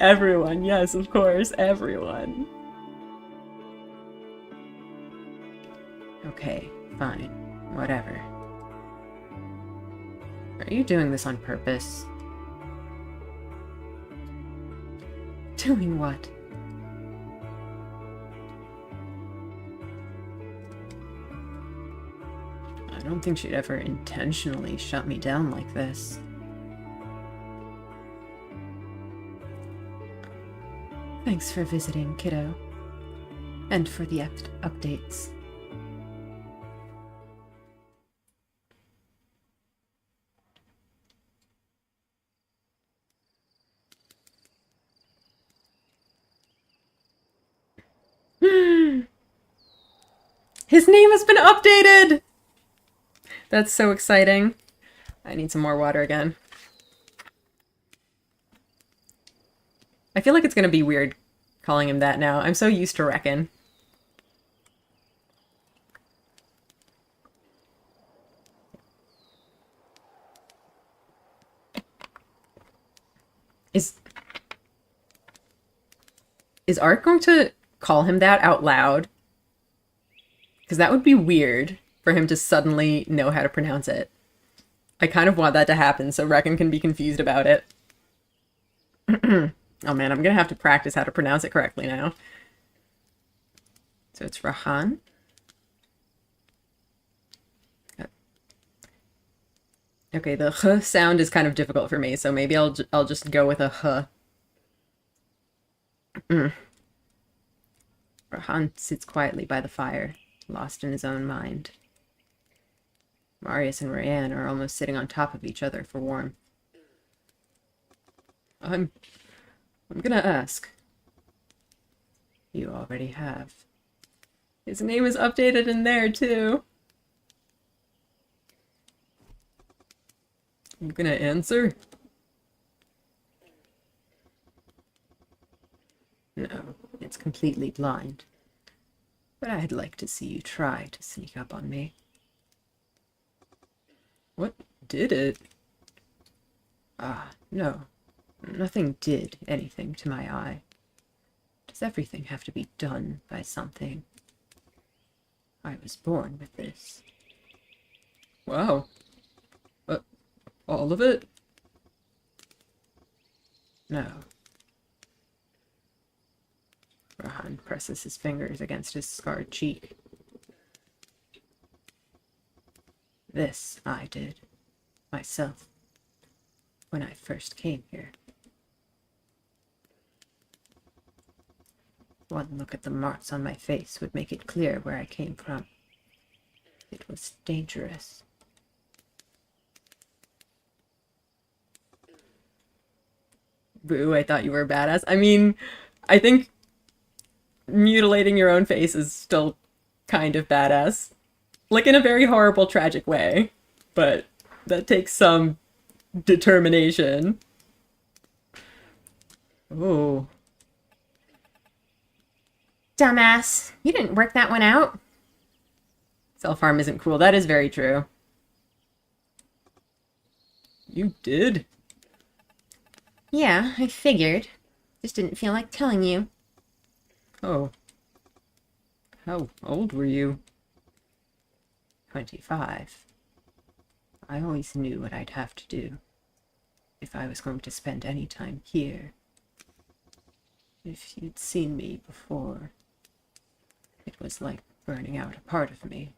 Everyone, yes, of course, everyone. Okay, fine, whatever. Are you doing this on purpose? Doing what? I don't think she'd ever intentionally shut me down like this. Thanks for visiting, kiddo. And for the updates. His name has been updated! That's so exciting. I need some more water again. I feel like it's gonna be weird calling him that now. I'm so used to Reckon. Is Art going to call him that out loud? Because that would be weird for him to suddenly know how to pronounce it. I kind of want that to happen so Reckon can be confused about it. Oh man, I'm gonna have to practice how to pronounce it correctly now. So it's Rahan. Okay, the h sound is kind of difficult for me, so maybe I'll just go with a h. Rahan sits quietly by the fire, lost in his own mind. Marius and Rayanne are almost sitting on top of each other for warmth. I'm gonna ask. You already have. His name is updated in there, too. I'm gonna answer. No, it's completely blind. But I'd like to see you try to sneak up on me. What did it? Ah, no. Nothing did anything to my eye. Does everything have to be done by something? I was born with this. Wow. All of it? No. Rahan presses his fingers against his scarred cheek. This I did, myself, when I first came here. One look at the marks on my face would make it clear where I came from. It was dangerous. Boo, I thought you were a badass. I mean, I think mutilating your own face is still kind of badass. Like, in a very horrible, tragic way. But that takes some determination. Oh.
Dumbass. You didn't work that one out.
Self-harm isn't cool. That is very true. You did?
Yeah, I figured. Just didn't feel like telling you.
Oh. How old were you? 25. I always knew what I'd have to do if I was going to spend any time here. If you'd seen me before, it was like burning out a part of me.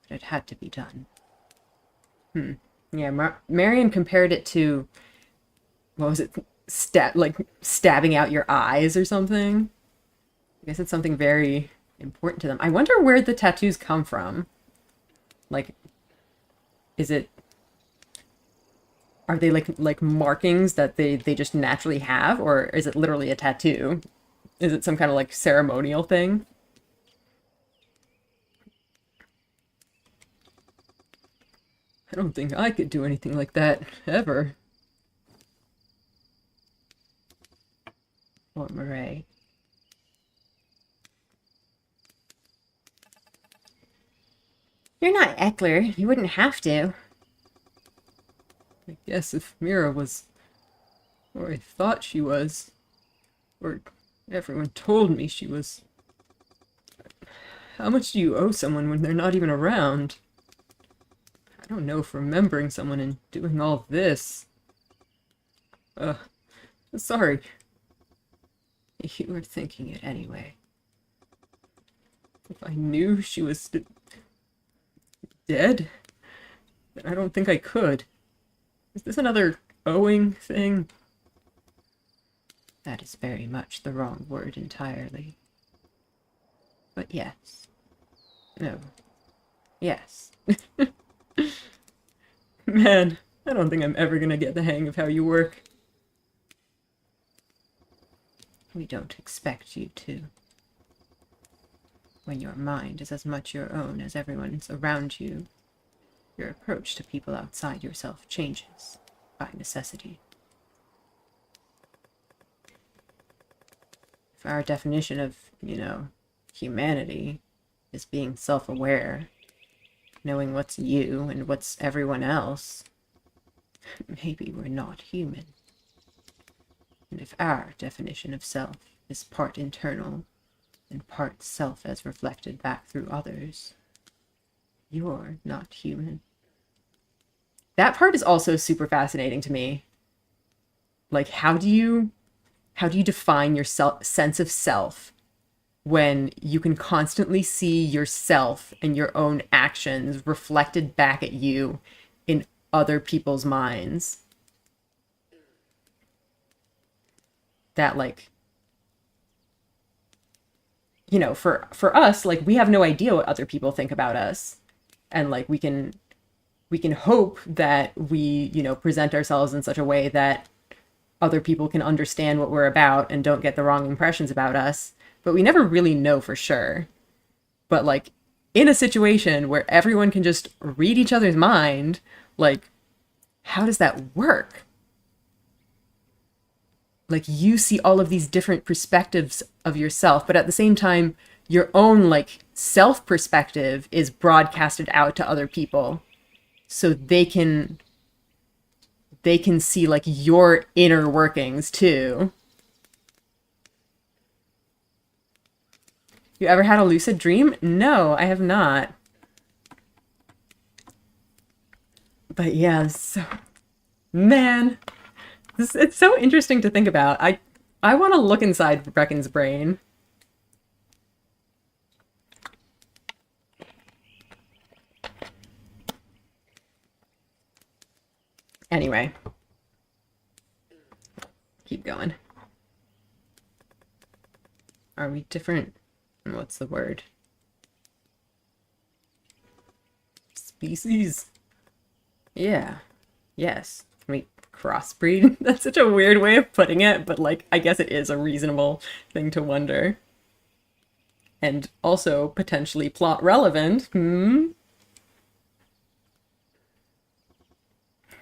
But it had to be done. Yeah, Marion compared it to, what was it? Stabbing out your eyes or something? I guess it's something very important to them. I wonder where the tattoos come from. Like, are they like markings that they just naturally have, or is it literally a tattoo? Is it some kind of like ceremonial thing? I don't think I could do anything like that, ever. Or Murray.
You're not Eckler. You wouldn't have to.
I guess if Mira was, or I thought she was, or everyone told me she was. How much do you owe someone when they're not even around? I don't know if remembering someone and doing all this. Sorry. You were thinking it anyway. If I knew she was dead, then I don't think I could. Is this another owing thing? That is very much the wrong word entirely. But yes. No. Yes. Man, I don't think I'm ever gonna get the hang of how you work. We don't expect you to. When your mind is as much your own as everyone's around you, your approach to people outside yourself changes by necessity. If our definition of, humanity is being self-aware, knowing what's you and what's everyone else, maybe we're not human. And if our definition of self is part internal and part self as reflected back through others, you're not human. That part is also super fascinating to me. Like, how do you define your sense of self when you can constantly see yourself and your own actions reflected back at you in other people's minds? That, like, for us, like, we have no idea what other people think about us. And, like, we can hope that we, present ourselves in such a way that other people can understand what we're about and don't get the wrong impressions about us. But we never really know for sure. But, like, in a situation where everyone can just read each other's mind, like, how does that work? Like, you see all of these different perspectives of yourself, but at the same time, your own, like, self-perspective is broadcasted out to other people so they can see, like, your inner workings, too. You ever had a lucid dream? No, I have not. But yeah, so... Man, it's so interesting to think about. I want to look inside Brecken's brain. Anyway. Keep going. Are we different? What's the word? Species? Yeah. Yes. Can we crossbreed? That's such a weird way of putting it, but, like, I guess it is a reasonable thing to wonder. And also potentially plot relevant.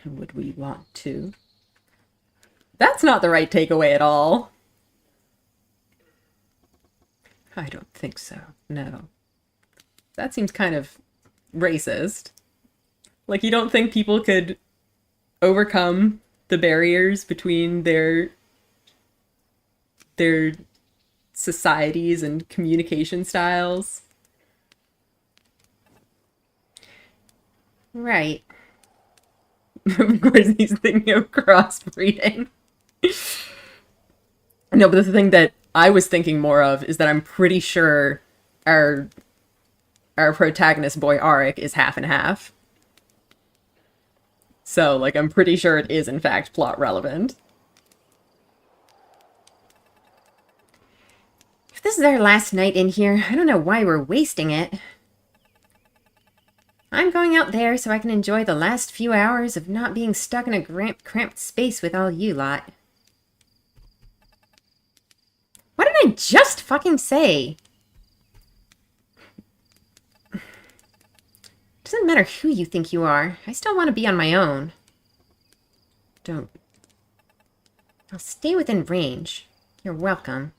Would we want to? That's not the right takeaway at all. I don't think so. No. That seems kind of racist. Like, you don't think people could overcome the barriers between their societies and communication styles?
Right.
Of course, he's thinking of crossbreeding. No, but the thing that I was thinking more of is that I'm pretty sure our protagonist boy Arik is half and half. So, like, I'm pretty sure it is in fact plot relevant.
If this is our last night in here, I don't know why we're wasting it. I'm going out there so I can enjoy the last few hours of not being stuck in a cramped space with all you lot. What did I just fucking say? Doesn't matter who you think you are. I still want to be on my own.
Don't.
I'll stay within range. You're welcome.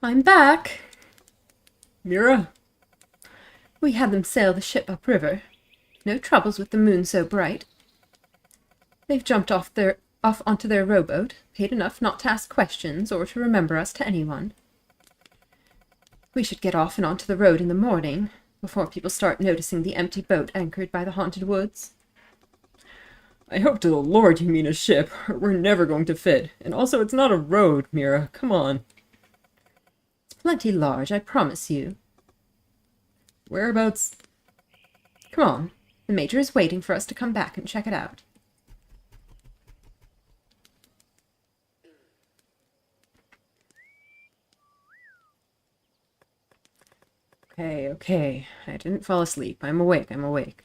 I'm back. Mira. We had them sail the ship upriver. No troubles with the moon so bright. They've jumped off onto their rowboat, paid enough not to ask questions or to remember us to anyone. We should get off and onto the road in the morning, before people start noticing the empty boat anchored by the haunted woods. I hope to the Lord you mean a ship, or we're never going to fit. And also, it's not a road, Mira. Come on. It's plenty large, I promise you. Whereabouts? Come on. The Major is waiting for us to come back and check it out. Okay. I didn't fall asleep. I'm awake.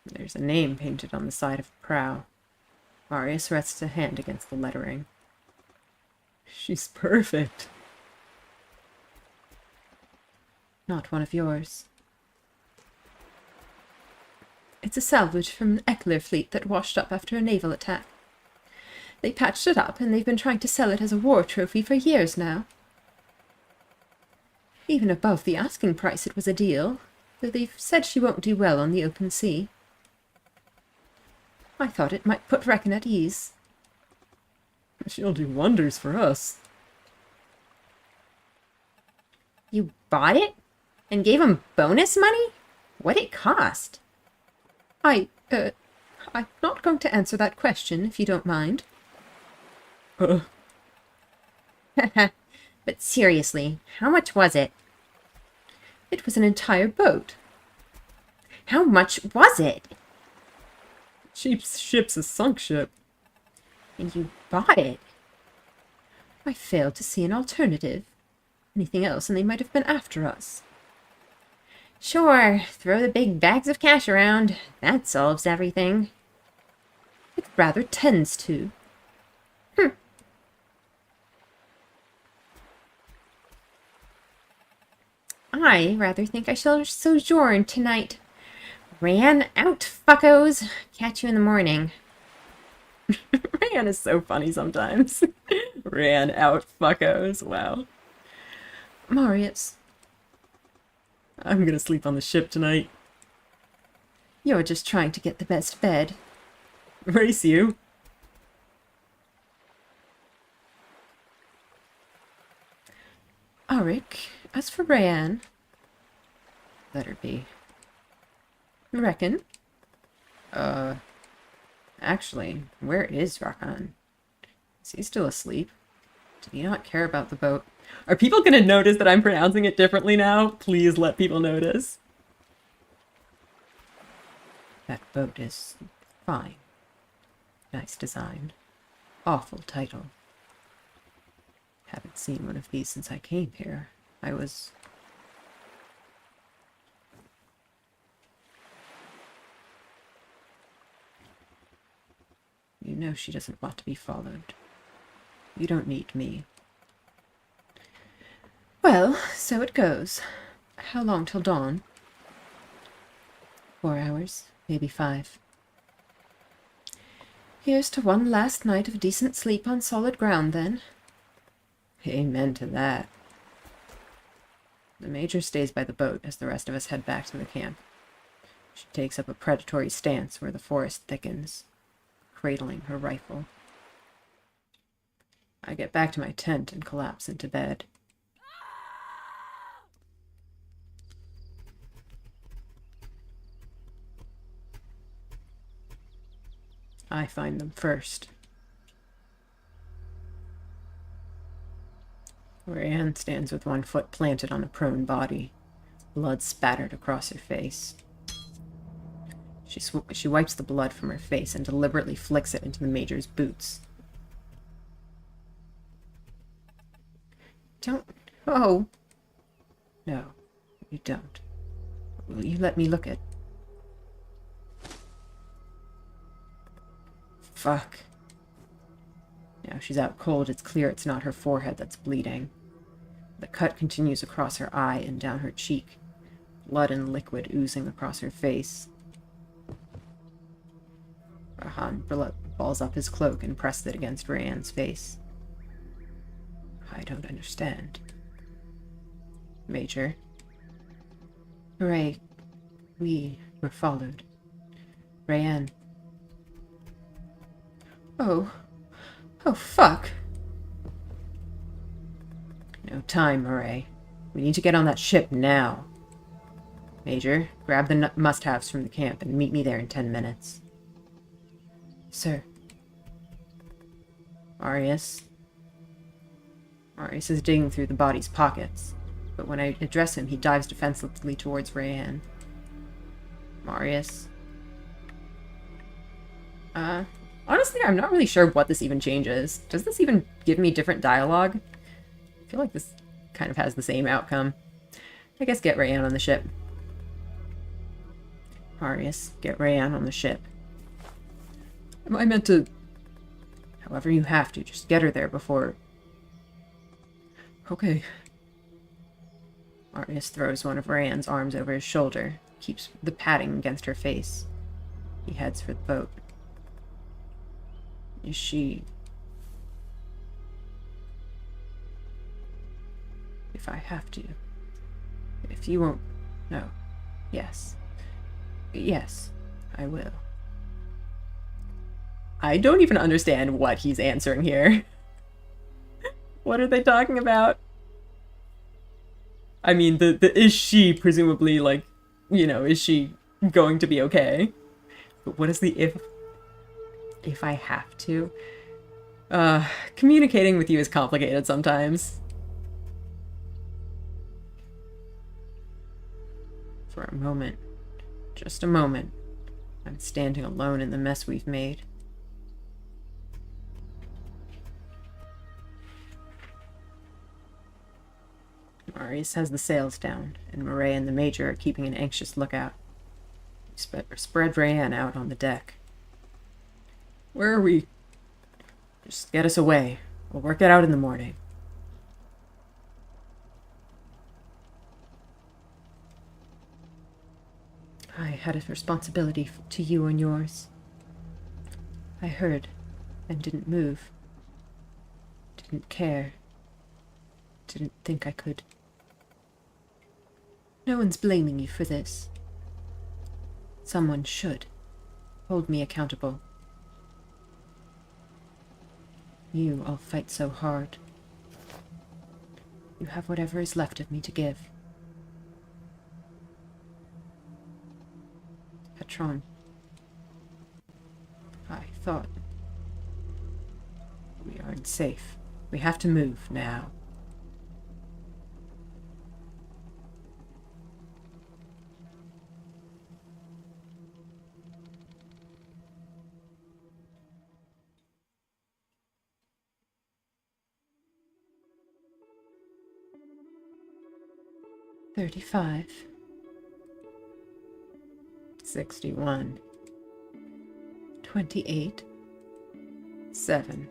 There's a name painted on the side of the prow. Marius rests a hand against the lettering. She's perfect. Not one of yours. It's a salvage from an Eckler fleet that washed up after a naval attack. They patched it up, and they've been trying to sell it as a war trophy for years now. Even above the asking price, it was a deal, though they've said she won't do well on the open sea. I thought it might put Reckon at ease. She'll do wonders for us.
You bought it? And gave him bonus money? What'd it cost?
I'm not going to answer that question, if you don't mind.
But seriously, how much was it?
It was an entire boat.
How much was it?
Cheap ship's a sunk ship.
And you bought it?
I failed to see an alternative. Anything else and they might have been after us.
Sure, throw the big bags of cash around. That solves everything. It rather tends to. I rather think I shall sojourn tonight. Ran out, fuckos. Catch you in the morning.
Ran is so funny sometimes. Ran out, fuckos. Wow. Marius. I'm gonna sleep on the ship tonight.
You're just trying to get the best bed.
Race you.
Auric, as for Rayanne, let her be. Reckon?
Actually, where is Rakan? Is he still asleep? Did he not care about the boat? Are people gonna notice that I'm pronouncing it differently now? Please let people notice. That boat is fine. Nice design. Awful title. Haven't seen one of these since I came here. I was... You know she doesn't want to be followed. You don't need me.
Well, so it goes. How long till dawn?
4 hours, maybe 5.
Here's to one last night of decent sleep on solid ground, then.
Amen to that. The Major stays by the boat as the rest of us head back to the camp. She takes up a predatory stance where the forest thickens, cradling her rifle. I get back to my tent and collapse into bed. I find them first. Where Anne stands with one foot planted on a prone body, blood spattered across her face. She wipes the blood from her face and deliberately flicks it into the Major's boots.
Don't... Oh.
No, you don't. Will you let me look at... Fuck. Now she's out cold. It's clear it's not her forehead that's bleeding. The cut continues across her eye and down her cheek, blood and liquid oozing across her face. Rahan balls up his cloak and presses it against Rayanne's face. I don't understand. Major.
Ray,
We were followed.
Rayanne. Oh. Oh, fuck.
No time, Murray. We need to get on that ship now. Major, grab the must-haves from the camp and meet me there in 10 minutes.
Sir.
Marius. Marius is digging through the body's pockets, but when I address him, he dives defensively towards Rayanne. Marius. Honestly, I'm not really sure what this even changes. Does this even give me different dialogue? I feel like this kind of has the same outcome. I guess get Rayanne on the ship. Marius, get Rayanne on the ship. I meant to... However you have to, just get her there before... Okay. Marius throws one of Rayanne's arms over his shoulder, keeps the padding against her face. He heads for the boat. Is she... If I have to. If you won't... No. Yes. Yes, I will. I don't even understand what he's answering here. What are they talking about? I mean, the is she presumably, like, you know, is she going to be okay? But what is the if I have to? Communicating with you is complicated sometimes. For a moment, just a moment, I'm standing alone in the mess we've made. Marius has the sails down, and Murray and the Major are keeping an anxious lookout. We spread Rayanne out on the deck. Where are we? Just get us away. We'll work it out in the morning. I had a responsibility to you and yours. I heard and didn't move. Didn't care. Didn't think I could. No one's blaming you for this. Someone should hold me accountable. You all fight so hard. You have whatever is left of me to give. Patron, I thought we aren't safe. We have to move now. $35. 61. 28. 7.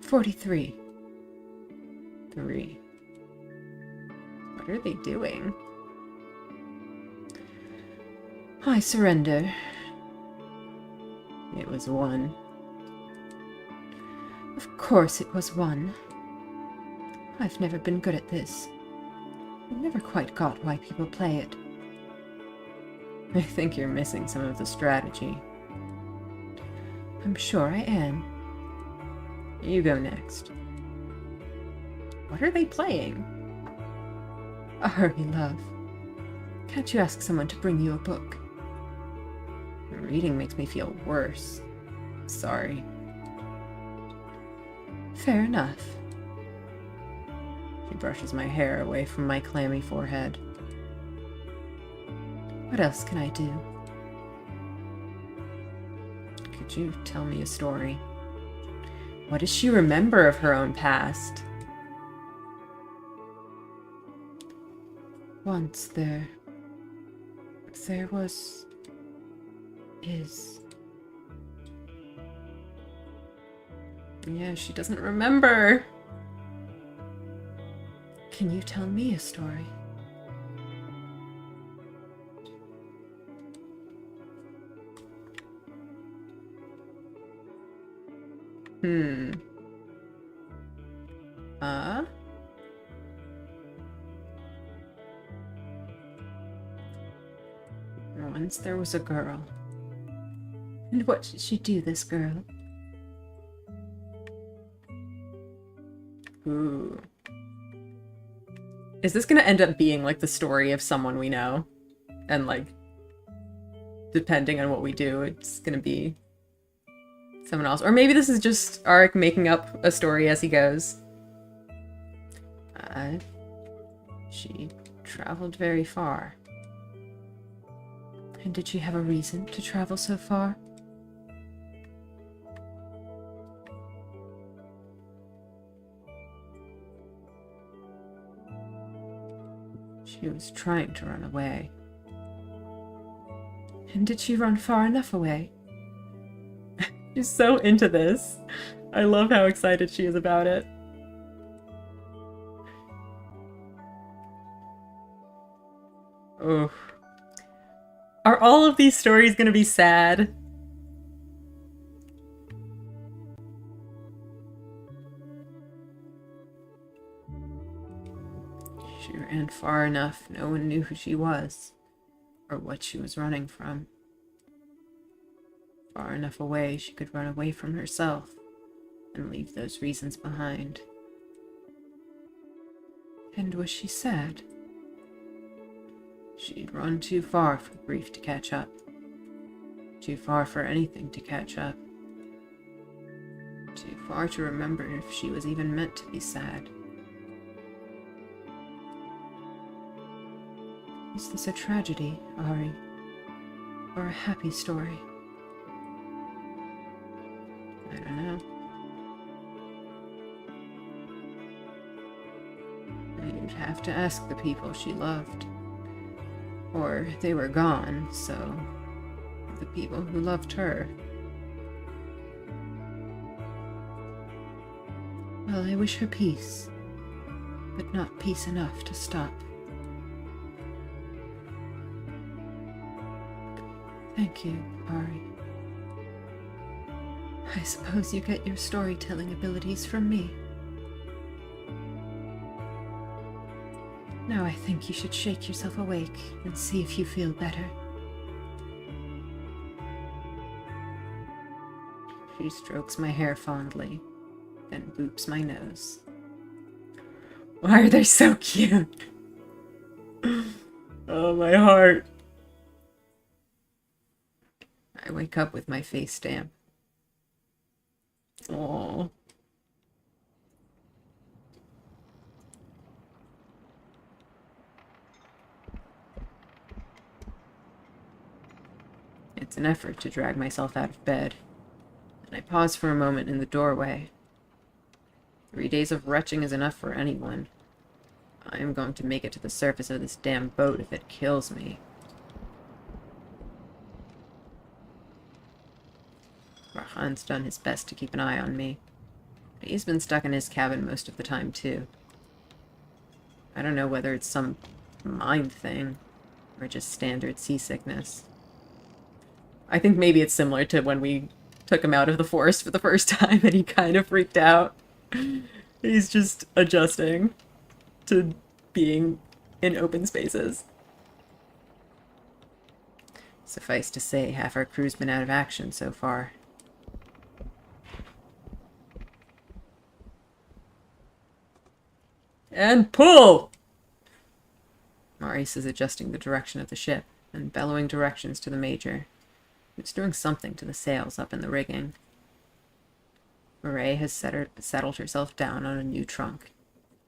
43. 3. What are they doing? I surrender. It was 1. Of course it was 1. I've never been good at this. I've never quite got why people play it. I think you're missing some of the strategy. I'm sure I am. You go next. What are they playing? Hurry, love. Can't you ask someone to bring you a book? Reading makes me feel worse. Sorry. Fair enough. She brushes my hair away from my clammy forehead. What else can I do? Could you tell me a story? What does she remember of her own past? Once there was... Yeah, she doesn't remember. Can you tell me a story? Once there was a girl. And what did she do, this girl? Ooh. Is this gonna end up being like the story of someone we know? And like, depending on what we do, it's gonna be someone else. Or maybe this is just Arik making up a story as he goes. She traveled very far. And did she have a reason to travel so far? She was trying to run away. And did she run far enough away? She's so into this. I love how excited she is about it. Oh. Are all of these stories gonna be sad? She ran far enough, no one knew who she was, or what she was running from. Far enough away she could run away from herself, and leave those reasons behind. And was she sad? She'd run too far for grief to catch up. Too far for anything to catch up. Too far to remember if she was even meant to be sad. Is this a tragedy, Ari? Or a happy story? I don't know. She'd have to ask the people she loved. Or they were gone, so the people who loved her. Well, I wish her peace, but not peace enough to stop. Thank you, Ari. I suppose you get your storytelling abilities from me. Now I think you should shake yourself awake and see if you feel better. She strokes my hair fondly, then boops my nose. Why are they so cute? Oh, my heart. I wake up with my face damp. Aww. It's an effort to drag myself out of bed, and I pause for a moment in the doorway. 3 days of retching is enough for anyone. I am going to make it to the surface of this damn boat if it kills me. Rahan's done his best to keep an eye on me, but he's been stuck in his cabin most of the time, too. I don't know whether it's some mind thing, or just standard seasickness. I think maybe it's similar to when we took him out of the forest for the first time and he kind of freaked out. He's just adjusting to being in open spaces. Suffice to say, half our crew's been out of action so far. And pull! Maurice is adjusting the direction of the ship and bellowing directions to the Major, who's doing something to the sails up in the rigging. Marae has settled herself down on a new trunk,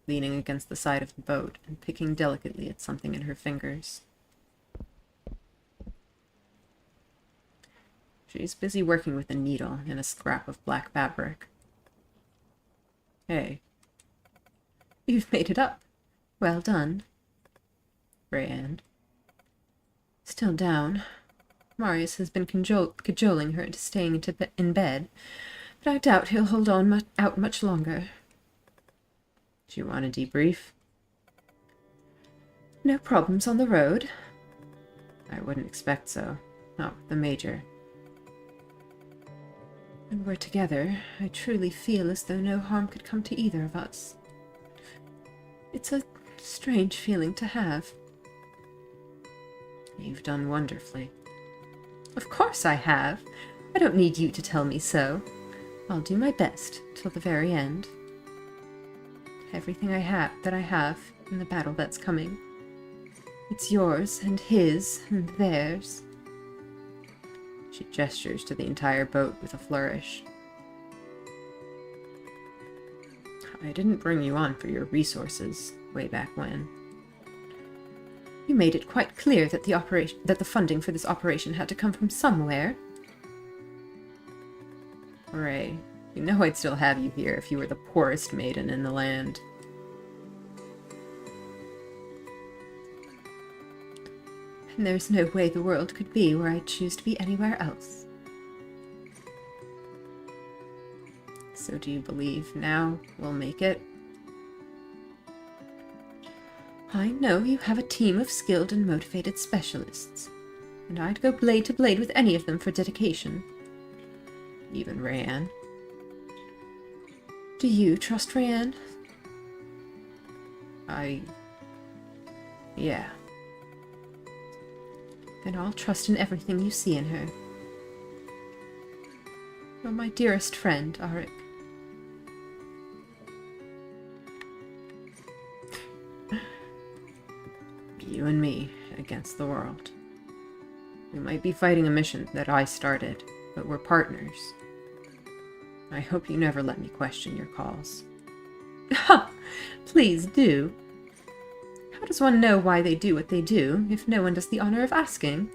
leaning against the side of the boat and picking delicately at something in her fingers. She's busy working with a needle and a scrap of black fabric. Hey. You've made it up. Well done. Rayanne. Still down. Marius has been cajoling her into staying in bed, but I doubt he'll hold on out much longer. Do you want a debrief? No problems on the road? I wouldn't expect so. Not with the Major. When we're together, I truly feel as though no harm could come to either of us. It's a strange feeling to have. You've done wonderfully. Of course I have. I don't need you to tell me so. I'll do my best till the very end. Everything I have in the battle that's coming. It's yours and his and theirs. She gestures to the entire boat with a flourish. I didn't bring you on for your resources way back when. You made it quite clear that the funding for this operation had to come from somewhere. Hooray. You know I'd still have you here if you were the poorest maiden in the land. And there's no way the world could be where I'd choose to be anywhere else. So do you believe now we'll make it? I know you have a team of skilled and motivated specialists, and I'd go blade to blade with any of them for dedication. Even Rayanne. Do you trust Rayanne? Yeah. Then I'll trust in everything you see in her. You're my dearest friend, Arik. You and me against the world. We might be fighting a mission that I started, but we're partners. I hope you never let me question your calls. Ha! Please do. How does one know why they do what they do, if no one does the honor of asking?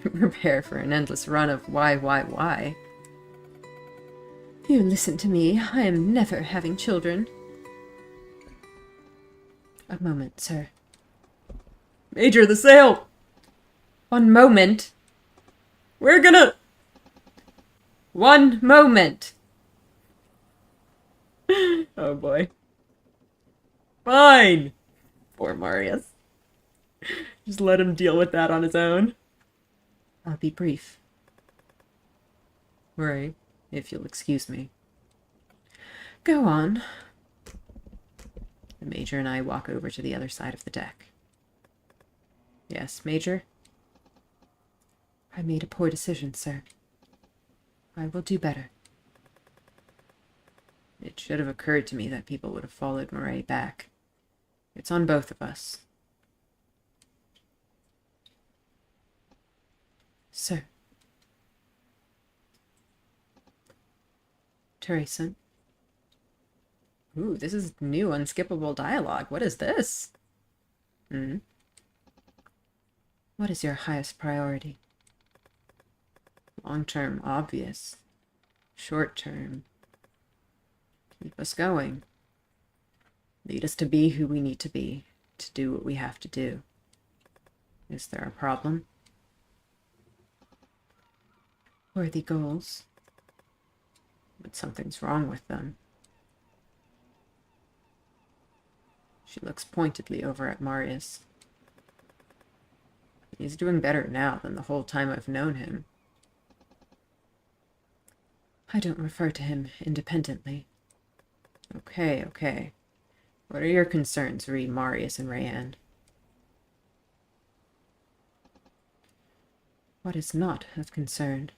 Prepare for an endless run of why? You listen to me. I am never having children. A moment, sir.
Major, the sail!
One moment.
We're gonna...
One moment.
Oh boy. Fine! Poor Marius. Just let him deal with that on his own.
I'll be brief.
Right. If you'll excuse me.
Go on.
The Major and I walk over to the other side of the deck. Yes, Major?
I made a poor decision, sir. I will do better.
It should have occurred to me that people would have followed Murray back. It's on both of us.
Sir. Teresa.
Ooh, this is new, unskippable dialogue. What is this?
What is your highest priority?
Long-term, obvious. Short-term. Keep us going. Lead us to be who we need to be, to do what we have to do. Is there a problem?
Worthy goals.
But something's wrong with them. She looks pointedly over at Marius. He's doing better now than the whole time I've known him.
I don't refer to him independently.
Okay, okay. What are your concerns, re Marius and Rayanne?
What is not of concern?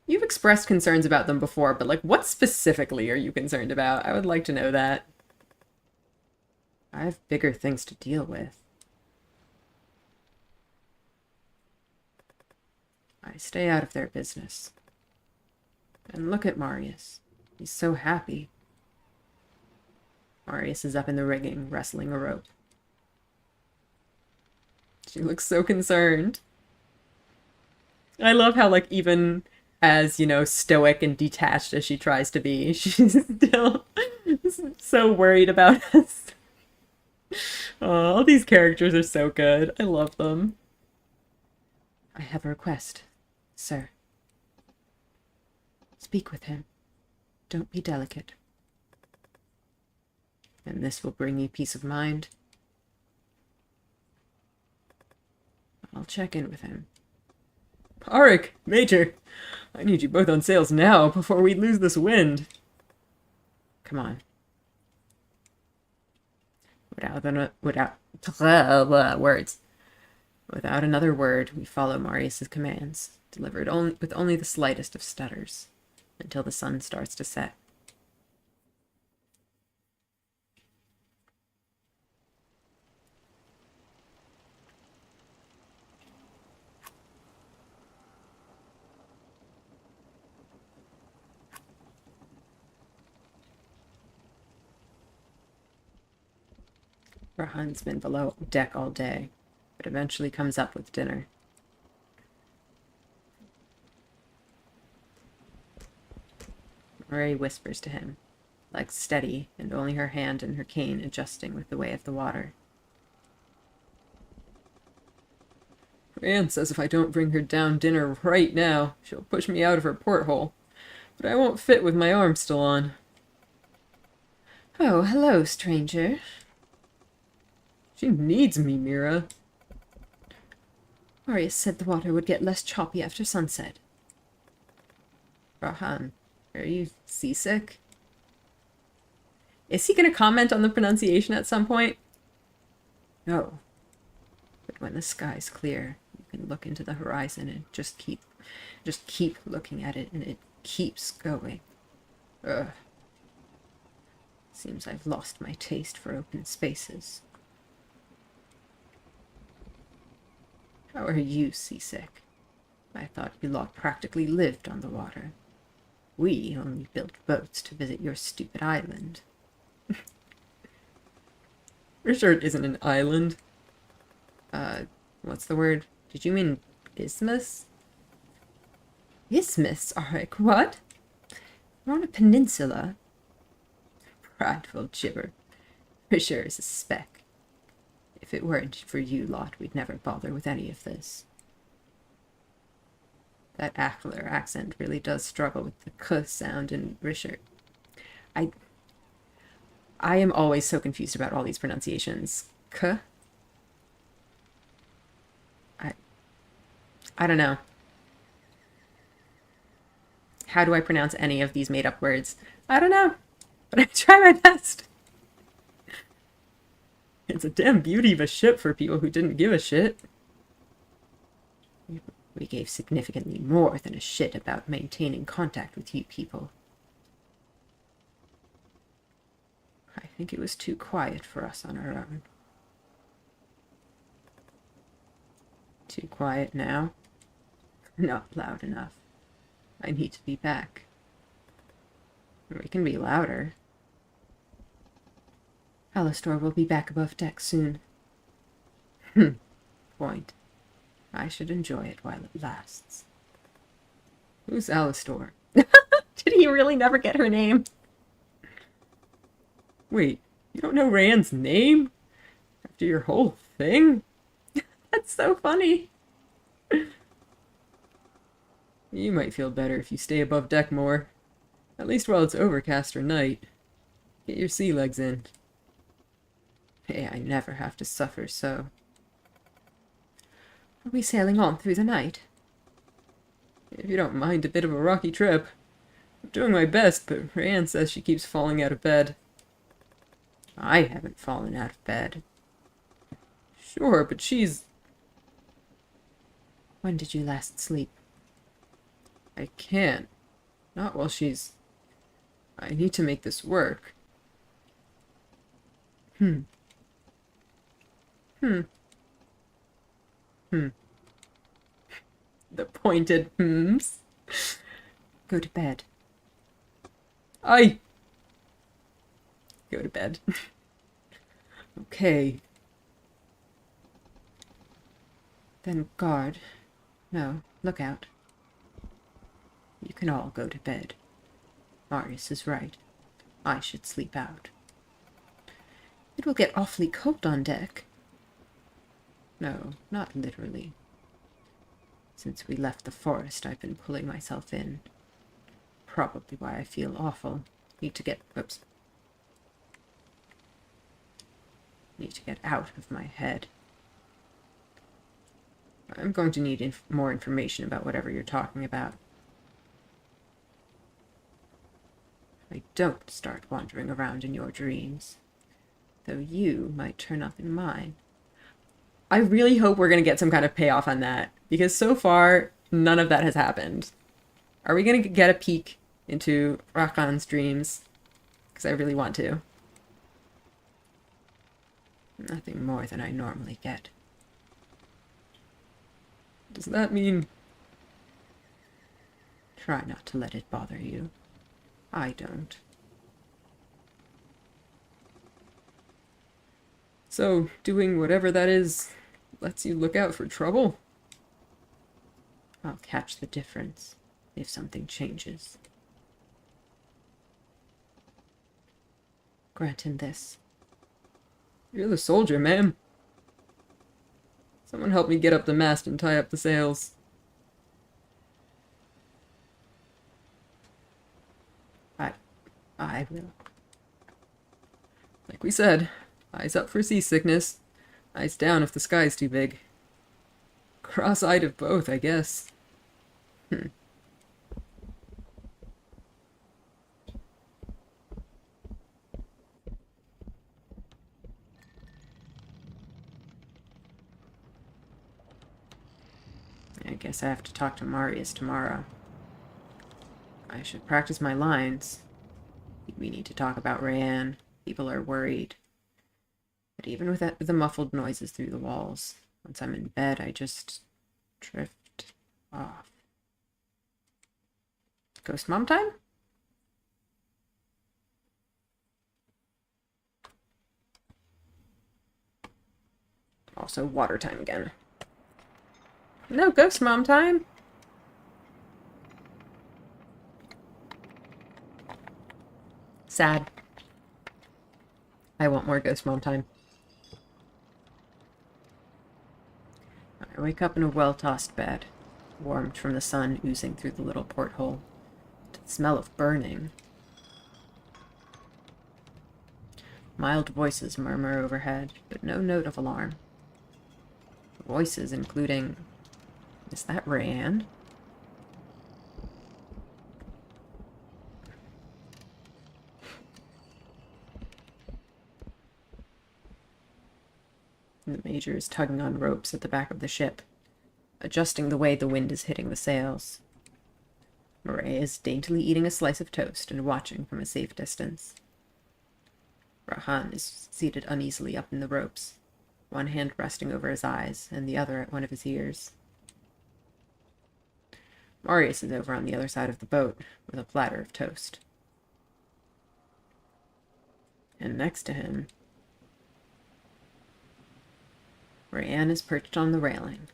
You've expressed concerns about them before, but like, what specifically are you concerned about? I would like to know that. I have bigger things to deal with. I stay out of their business. And look at Marius. He's so happy. Marius is up in the rigging, wrestling a rope. She looks so concerned. I love how, like, even as, you know, stoic and detached as she tries to be, she's still so worried about us. Oh, all these characters are so good. I love them.
I have a request, sir. Speak with him. Don't be delicate.
And this will bring you peace of mind. I'll check in with him. Arik, Major, I need you both on sails now before we lose this wind. Come on. Without another word, we follow Marius's commands, delivered with only the slightest of stutters, until the sun starts to set. Rahan's been below deck all day, but eventually comes up with dinner. Murray whispers to him, legs steady, and only her hand and her cane adjusting with the way of the water. Anne says if I don't bring her down dinner right now, she'll push me out of her porthole, but I won't fit with my arm still on.
Oh, hello, stranger.
She needs me, Mira.
Marius said the water would get less choppy after sunset.
Rahan, are you seasick? Is he going to comment on the pronunciation at some point? No. But when the sky's clear, you can look into the horizon and just keep looking at it, and it keeps going. Ugh. Seems I've lost my taste for open spaces. How are you seasick? I thought you lot practically lived on the water. We only built boats to visit your stupid island. Pretty sure it isn't an island. What's the word? Did you mean isthmus?
Isthmus, Arik, what? We're on a peninsula.
Prideful gibber.
Risher is a speck. If it weren't for you lot, we'd never bother with any of this. That Ackler accent really does struggle with the k sound in Risher. I am always so confused about all these pronunciations. K? I don't know. How do I pronounce any of these made-up words? I don't know, but I try my best. It's a damn beauty of a ship for people who didn't give a shit. We gave significantly more than a shit about maintaining contact with you people. I think it was too quiet for us on our own. Too quiet now? Not loud enough. I need to be back. We can be louder. Alastor will be back above deck soon. Point. I should enjoy it while it lasts. Who's Alastor? Did he really never get her name? Wait, you don't know Rand's name? After your whole thing? That's so funny. You might feel better if you stay above deck more. At least while it's overcast or night. Get your sea legs in. Hey, I never have to suffer so. Are we sailing on through the night? If you don't mind a bit of a rocky trip. I'm doing my best, but Rand says she keeps falling out of bed. I haven't fallen out of bed. Sure, but she's... When did you last sleep? I can't. Not while she's... I need to make this work. The pointed hmms. Go to bed. Go to bed. Okay. Then guard. No, look out. You can all go to bed. Marius is right. I should sleep out. It will get awfully cold on deck. No, not literally. Since we left the forest, I've been pulling myself in. Probably why I feel awful. Need to get out of my head. I'm going to need more information about whatever you're talking about. I don't start wandering around in your dreams, though you might turn up in mine. I really hope we're going to get some kind of payoff on that, because so far, none of that has happened. Are we going to get a peek into Rakan's dreams? Because I really want to. Nothing more than I normally get. Does that mean... Try not to let it bother you. I don't. So, doing whatever that is lets you look out for trouble? I'll catch the difference if something changes. Grant him this. You're the soldier, ma'am. Someone help me get up the mast and tie up the sails. I will. Like we said, eyes up for seasickness, eyes down if the sky's too big. Cross-eyed of both, I guess. I guess I have to talk to Marius tomorrow. I should practice my lines. We need to talk about Rayanne. People are worried. But even with the muffled noises through the walls, once I'm in bed, I just drift off. Ghost mom time? Also water time again. No ghost mom time. Sad.
I want more Ghost Mom time. I wake up in a well-tossed bed, warmed from the sun oozing through the little porthole, to the smell of burning. Mild voices murmur overhead, but no note of alarm. Voices including... Is that Rayanne? The Major is tugging on ropes at the back of the ship, adjusting the way the wind is hitting the sails. Murray is daintily eating a slice of toast and watching from a safe distance. Rahan is seated uneasily up in the ropes, one hand resting over his eyes and the other at one of his ears. Marius is over on the other side of the boat with a platter of toast. And next to him, Rayanne is perched on the railing.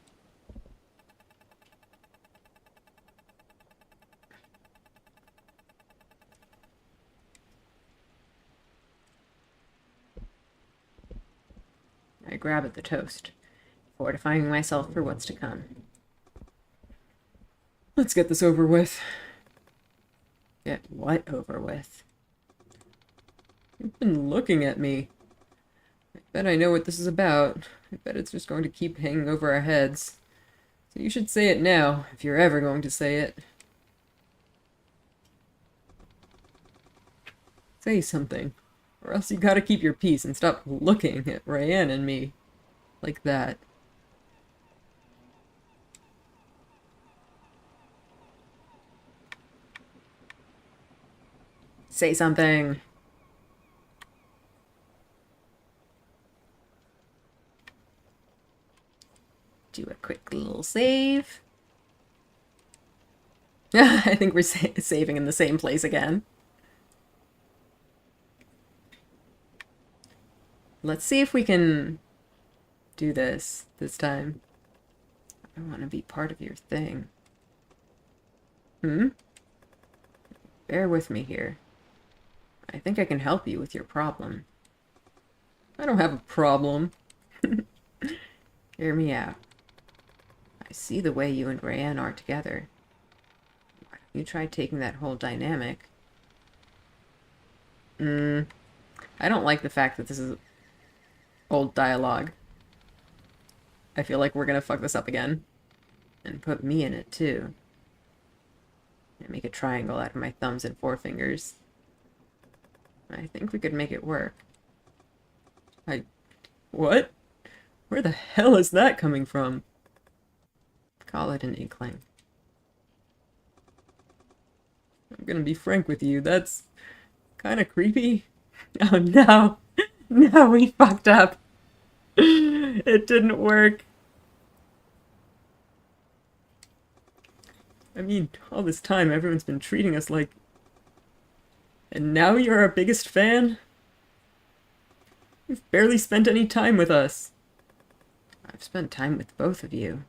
I grab at the toast, fortifying myself for what's to come. Let's get this over with. Get what over with? You've been looking at me. I bet I know what this is about. I bet it's just going to keep hanging over our heads. So you should say it now, if you're ever going to say it. Say something. Or else you gotta keep your peace and stop looking at Rayanne and me. Like that. Say something. Do a quick little save. I think we're saving in the same place again. Let's see if we can do this time. I want to be part of your thing. Bear with me here. I think I can help you with your problem. I don't have a problem. Hear me out. I see the way you and Rayanne are together. Why don't you try taking that whole dynamic? I don't like the fact that this is old dialogue. I feel like we're gonna fuck this up again. And put me in it, too. And make a triangle out of my thumbs and forefingers. I think we could make it work. What? Where the hell is that coming from? Call it an inkling. I'm gonna be frank with you, that's kinda creepy. Oh no! No, we fucked up! It didn't work. I mean, all this time everyone's been treating us like... And now you're our biggest fan? You've barely spent any time with us. I've spent time with both of you.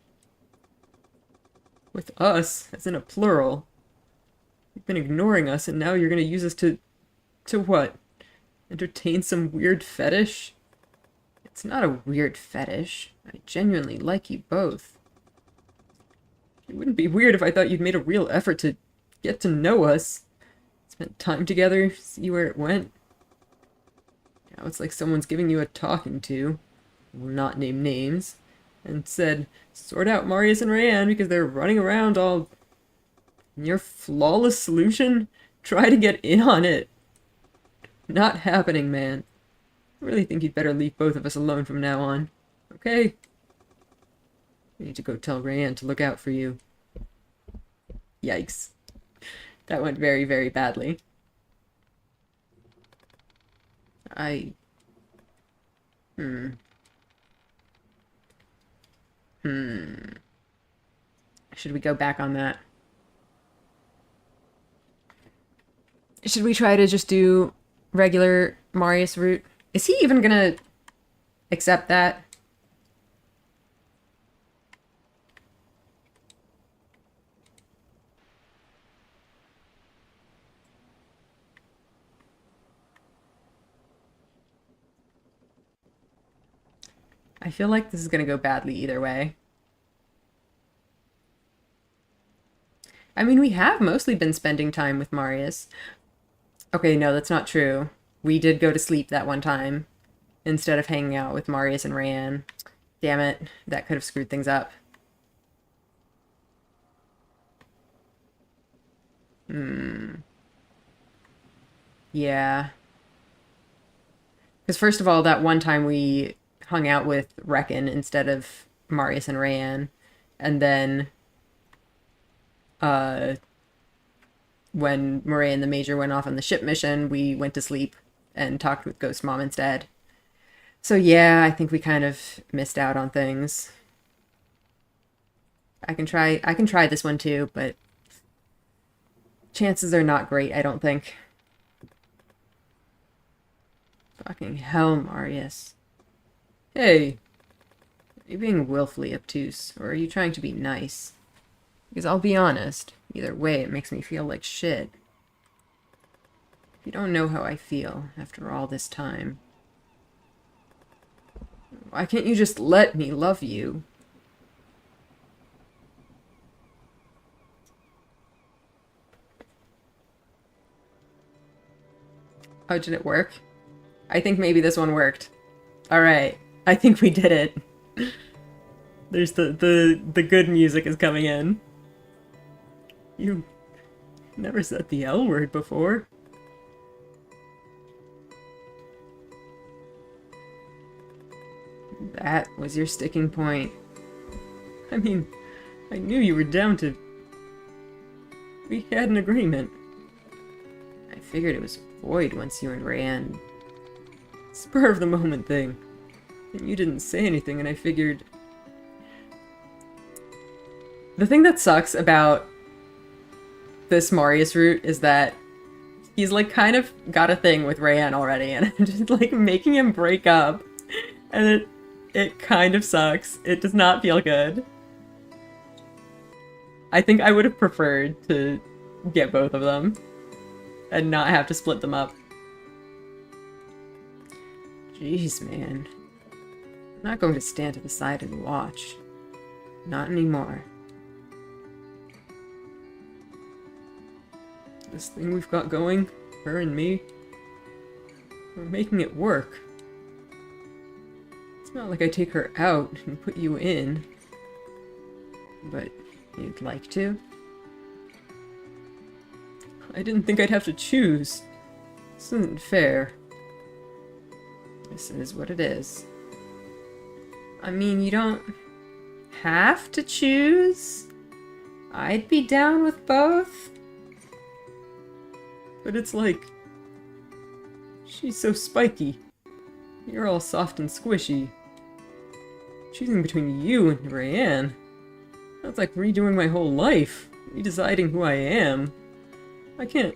With us, as in a plural. You've been ignoring us, and now you're gonna use us to what? Entertain some weird fetish? It's not a weird fetish. I genuinely like you both. It wouldn't be weird if I thought you'd made a real effort to get to know us. Spent time together, see where it went. Now it's like someone's giving you a talking to, will not name names, and said, sort out Marius and Rayanne because they're running around all... And your flawless solution? Try to get in on it. Not happening, man. I really think you'd better leave both of us alone from now on. Okay? I need to go tell Rayanne to look out for you. Yikes. That went very, very badly. Should we go back on that? Should we try to just do regular Marius route? Is he even gonna accept that? I feel like this is gonna go badly either way. I mean, we have mostly been spending time with Marius. Okay, no, that's not true. We did go to sleep that one time instead of hanging out with Marius and Rayanne. Damn it, that could have screwed things up. Yeah. Because first of all, that one time we hung out with Reckon instead of Marius and Rayanne. And then uh, when Murray and the Major went off on the ship mission, we went to sleep and talked with Ghost Mom instead. So yeah, I think we kind of missed out on things. I can try this one too, but chances are not great, I don't think. Fucking hell, Marius. Hey, are you being willfully obtuse, or are you trying to be nice? Because I'll be honest, either way it makes me feel like shit. You don't know how I feel after all this time. Why can't you just let me love you? Oh, did it work? I think maybe this one worked. Alright, I think we did it. There's the good music is coming in. You never said the L word before. That was your sticking point. I mean, I knew you were down to... We had an agreement. I figured it was void once you and Rayanne... Spur of the moment thing. And you didn't say anything, and I figured... The thing that sucks about this Marius route is that he's like kind of got a thing with Rayanne already, and I'm just like making him break up. And it kind of sucks. It does not feel good. I think I would have preferred to get both of them and not have to split them up. Jeez, man. I'm not going to stand to the side and watch. Not anymore. This thing we've got going, her and me, we're making it work. It's not like I take her out and put you in. But you'd like to? I didn't think I'd have to choose. This isn't fair. This is what it is. I mean, you don't have to choose. I'd be down with both. But it's like... She's so spiky. You're all soft and squishy. Choosing between you and Rayanne. That's like redoing my whole life. Redeciding who I am. I can't...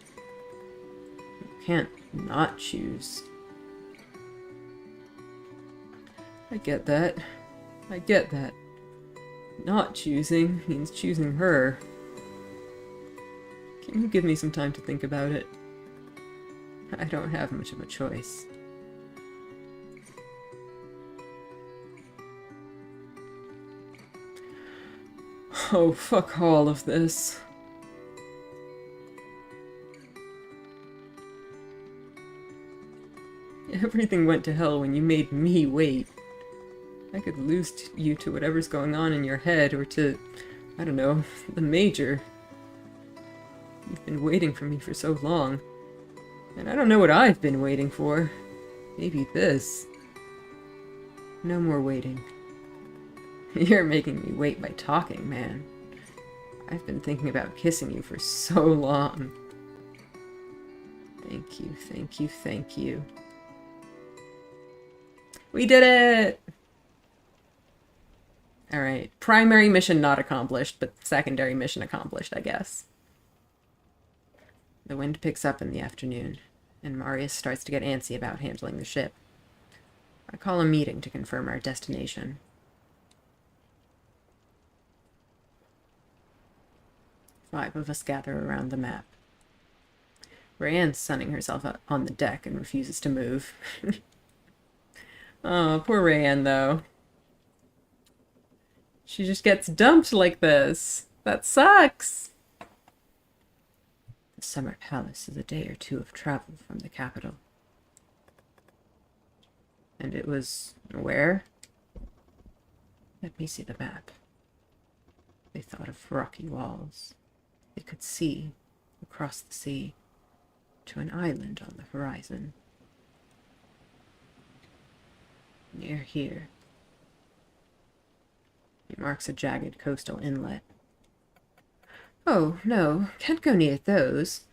You can't not choose. I get that. I get that. Not choosing means choosing her. Can you give me some time to think about it? I don't have much of a choice. Oh, fuck all of this. Everything went to hell when you made me wait. I could lose you to whatever's going on in your head, or to, I don't know, the Major. You've been waiting for me for so long. And I don't know what I've been waiting for. Maybe this. No more waiting. You're making me wait by talking, man. I've been thinking about kissing you for so long. Thank you, thank you, thank you. We did it! Alright, primary mission not accomplished, but secondary mission accomplished, I guess. The wind picks up in the afternoon, and Marius starts to get antsy about handling the ship. I call a meeting to confirm our destination. 5 of us gather around the map. Rayanne's sunning herself on the deck and refuses to move. Oh, poor Rayanne, though. She just gets dumped like this. That sucks.
The summer palace is a day or two of travel from the capital.
And it was where?
Let me see the map. They thought of rocky walls. They could see, across the sea, to an island on the horizon. Near here. He marks a jagged coastal inlet. Oh, no, can't go near those.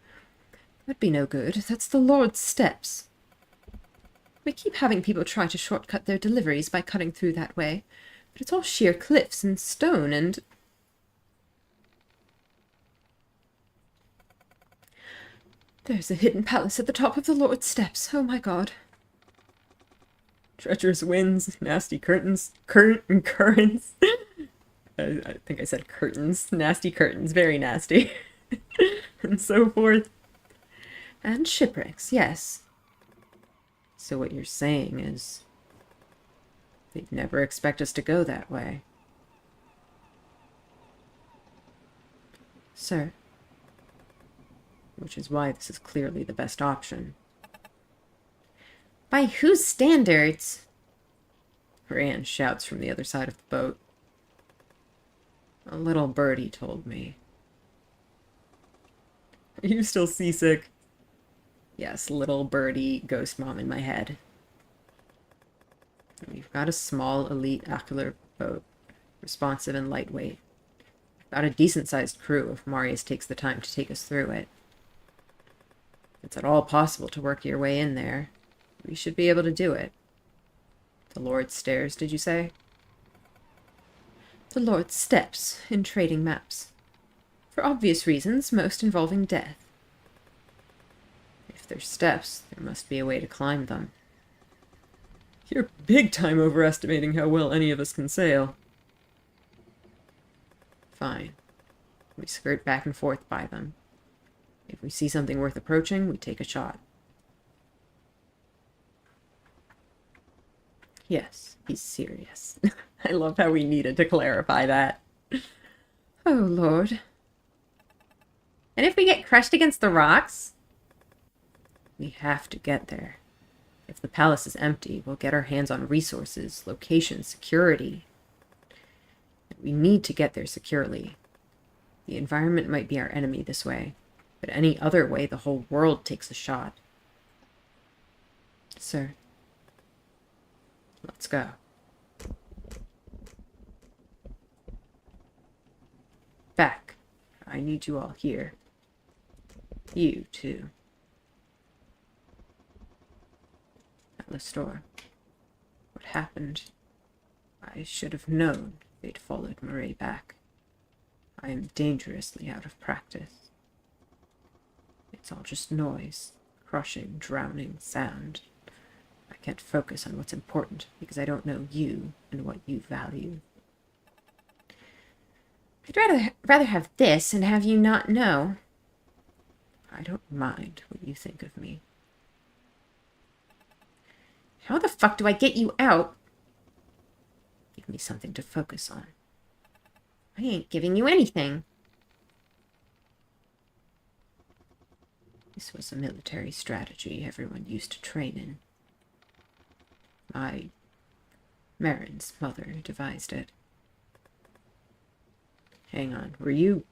That'd be no good. That's the Lord's steps. We keep having people try to shortcut their deliveries by cutting through that way, but it's all sheer cliffs and stone and... There's a hidden palace at the top of the Lord's steps. Oh my god.
Treacherous winds, nasty curtains, currents. I think I said curtains. Nasty curtains, very nasty. And so forth.
And shipwrecks, yes.
So what you're saying is they'd never expect us to go that way.
Sir.
Which is why this is clearly the best option.
By whose standards?
Brienne shouts from the other side of the boat. A little birdie told me. Are you still seasick? Yes, little birdie ghost mom in my head. We've got a small elite ocular boat, responsive and lightweight. We've got a decent-sized crew if Marius takes the time to take us through it. If it's at all possible to work your way in there, we should be able to do it. The Lord's Stairs, did you say?
The Lord's Steps in trading maps. For obvious reasons, most involving death.
If there's steps, there must be a way to climb them. You're big time overestimating how well any of us can sail. Fine. We skirt back and forth by them. If we see something worth approaching, we take a shot. Yes, he's serious. I love how we needed to clarify that.
Oh, Lord.
And if we get crushed against the rocks? We have to get there. If the palace is empty, we'll get our hands on resources, locations, security. We need to get there securely. The environment might be our enemy this way, but any other way, the whole world takes a shot.
Sir.
Let's go. Back. I need you all here. You, too. At the store. What happened? I should have known they'd followed Murray back. I am dangerously out of practice. It's all just noise, crushing, drowning sound. I can't focus on what's important because I don't know you and what you value.
I'd rather have this and have you not know.
I don't mind what you think of me.
How the fuck do I get you out?
Give me something to focus on.
I ain't giving you anything.
This was a military strategy everyone used to train in. Marin's mother devised it. Hang on, were you...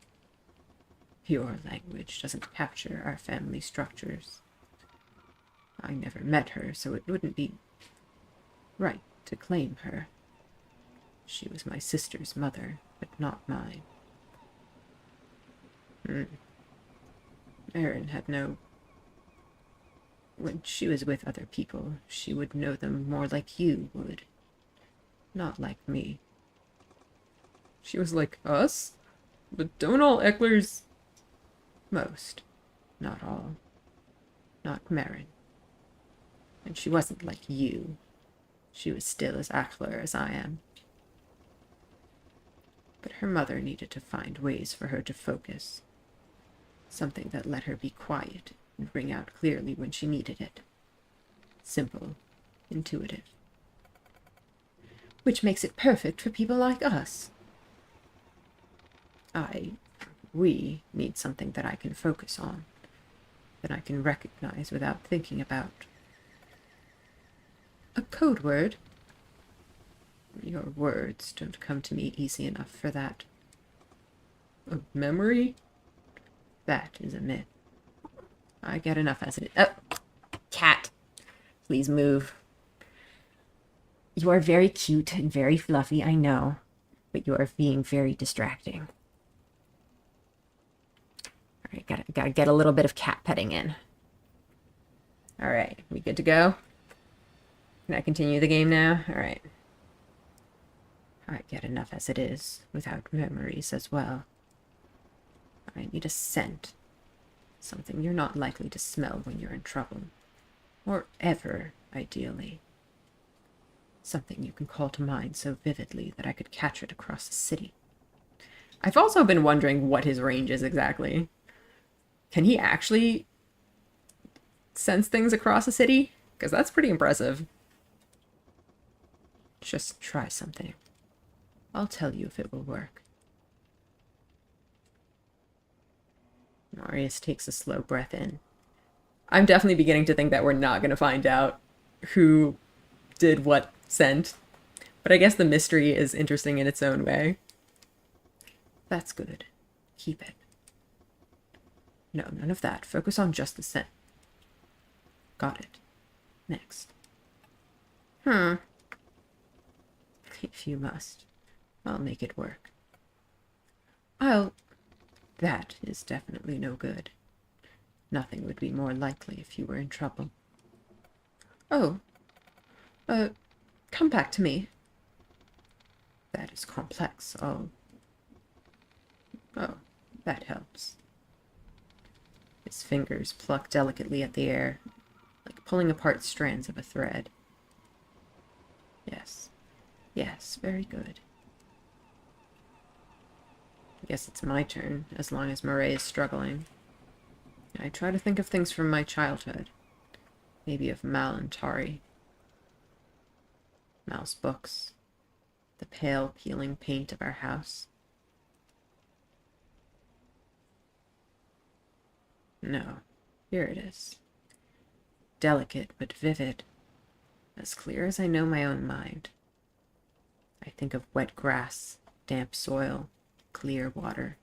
Your language doesn't capture our family structures. I never met her, so it wouldn't be right to claim her. She was my sister's mother, but not mine. Marin had no... When she was with other people, she would know them more like you would. Not like me. She was like us? But don't all Ecklers... Most. Not all. Not Marin. And she wasn't like you. She was still as Ackler as I am. But her mother needed to find ways for her to focus. Something that let her be quiet and ring out clearly when she needed it. Simple. Intuitive.
Which makes it perfect for people like us. We need something that I can focus on, that I can recognize without thinking about. A code word? Your words don't come to me easy enough for that.
A memory?
That is a myth. I get enough as it is. Oh, cat. Please move. You are very cute and very fluffy, I know, but you are being very distracting. All right, gotta get a little bit of cat petting in. All right, we good to go? Can I continue the game now? All right. I get enough as it is, without memories as well. I need a scent. Something you're not likely to smell when you're in trouble. Or ever, ideally. Something you can call to mind so vividly that I could catch it across the city.
I've also been wondering what his range is exactly. Can he actually sense things across a city? Because that's pretty impressive.
Just try something. I'll tell you if it will work. Marius takes a slow breath in.
I'm definitely beginning to think that we're not going to find out who did what scent. But I guess the mystery is interesting in its own way.
That's good. Keep it. No, none of that. Focus on just the scent. Got it. Next. If you must, I'll make it work. That is definitely no good. Nothing would be more likely if you were in trouble. Oh. Come back to me. That is complex. Oh, that helps. His fingers pluck delicately at the air, like pulling apart strands of a thread. Yes, very good. I guess it's my turn, as long as Murray is struggling. I try to think of things from my childhood. Maybe of Mal and Tari. Mal's books. The pale, peeling paint of our house. No, here it is. Delicate but vivid. As clear as I know my own mind. I think of wet grass, damp soil, clear water.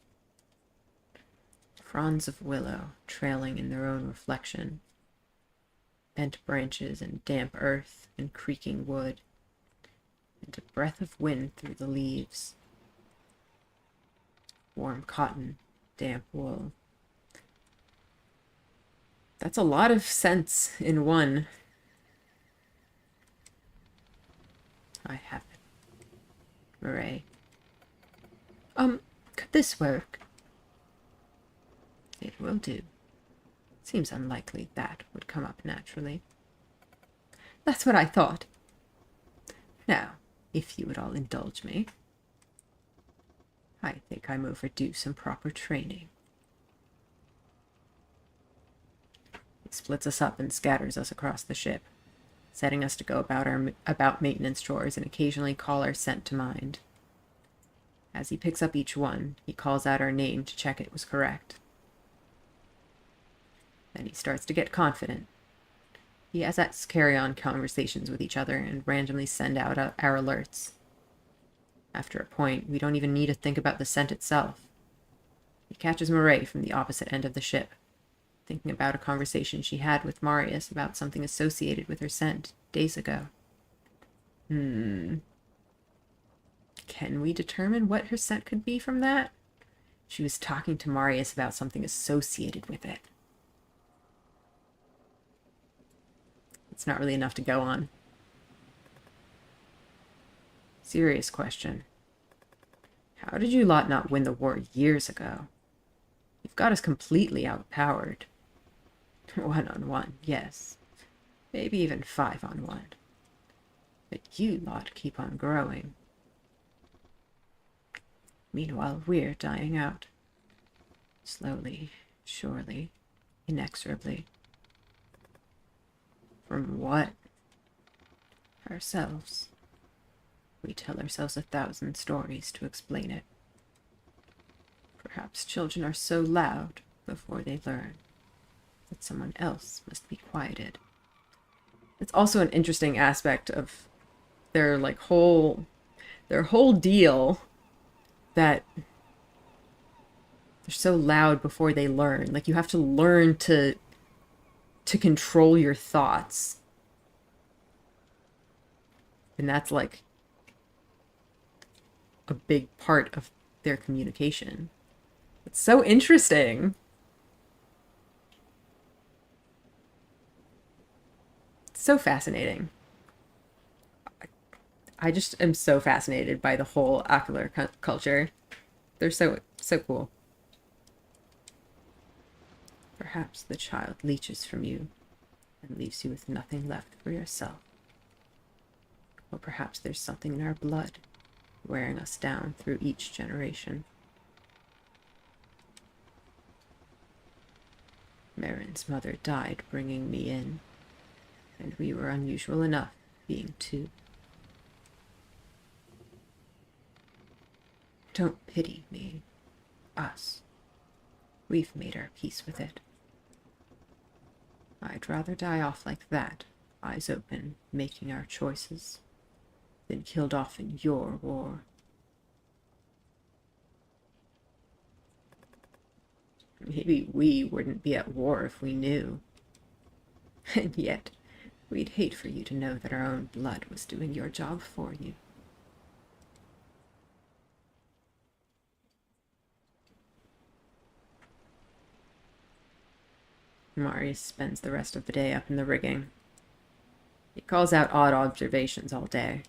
Fronds of willow trailing in their own reflection. Bent branches and damp earth and creaking wood. And a breath of wind through the leaves. Warm cotton, damp wool. That's a lot of scents in one. I have it. Murray. Could this work? It will do. Seems unlikely that would come up naturally. That's what I thought. Now, if you would all indulge me. I think I'm overdue some proper training. He splits us up and scatters us across the ship, setting us to go about maintenance chores and occasionally call our scent to mind. As he picks up each one, he calls out our name to check it was correct. Then he starts to get confident. He has us carry on conversations with each other and randomly send out our alerts. After a point, we don't even need to think about the scent itself. He catches Murray from the opposite end of the ship, thinking about a conversation she had with Marius about something associated with her scent days ago. Can we determine what her scent could be from that? She was talking to Marius about something associated with it. It's not really enough to go on. Serious question. How did you lot not win the war years ago? You've got us completely outpowered. 1-on-1, yes. Maybe even 5-on-1. But you lot keep on growing. Meanwhile, we're dying out. Slowly, surely, inexorably. From what? Ourselves. We tell ourselves 1,000 stories to explain it. Perhaps children are so loud before they learn that someone else must be quieted.
It's also an interesting aspect of their like whole deal that they're so loud before they learn. Like you have to learn to control your thoughts. And that's like a big part of their communication. It's so interesting. It's so fascinating. I just am so fascinated by the whole ocular culture. They're so cool.
Perhaps the child leeches from you and leaves you with nothing left for yourself. Or perhaps there's something in our blood wearing us down through each generation. Marin's mother died bringing me in, and we were unusual enough being two. Don't pity me. Us. We've made our peace with it. I'd rather die off like that, eyes open, making our choices, than killed off in your war. Maybe we wouldn't be at war if we knew. And yet, we'd hate for you to know that our own blood was doing your job for you. Marius spends the rest of the day up in the rigging. He calls out odd observations all day.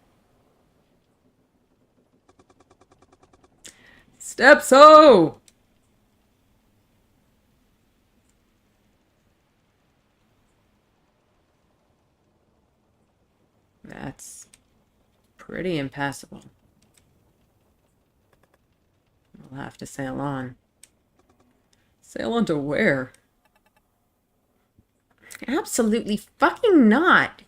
Step-so!
That's pretty impassable. We'll have to sail on.
Sail on to where?
Absolutely fucking not!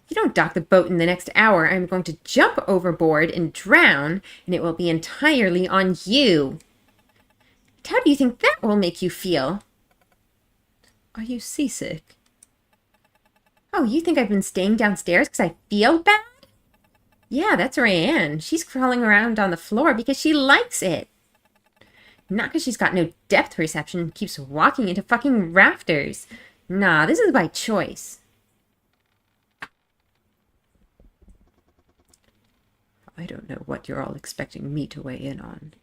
If you don't dock the boat in the next hour, I'm going to jump overboard and drown, and it will be entirely on you. How do you think that will make you feel?
Are you seasick?
Oh, you think I've been staying downstairs because I feel bad? Yeah, that's Rayanne. She's crawling around on the floor because she likes it. Not because she's got no depth perception and keeps walking into fucking rafters. Nah, this is by choice. I don't know what you're all expecting me to weigh in on.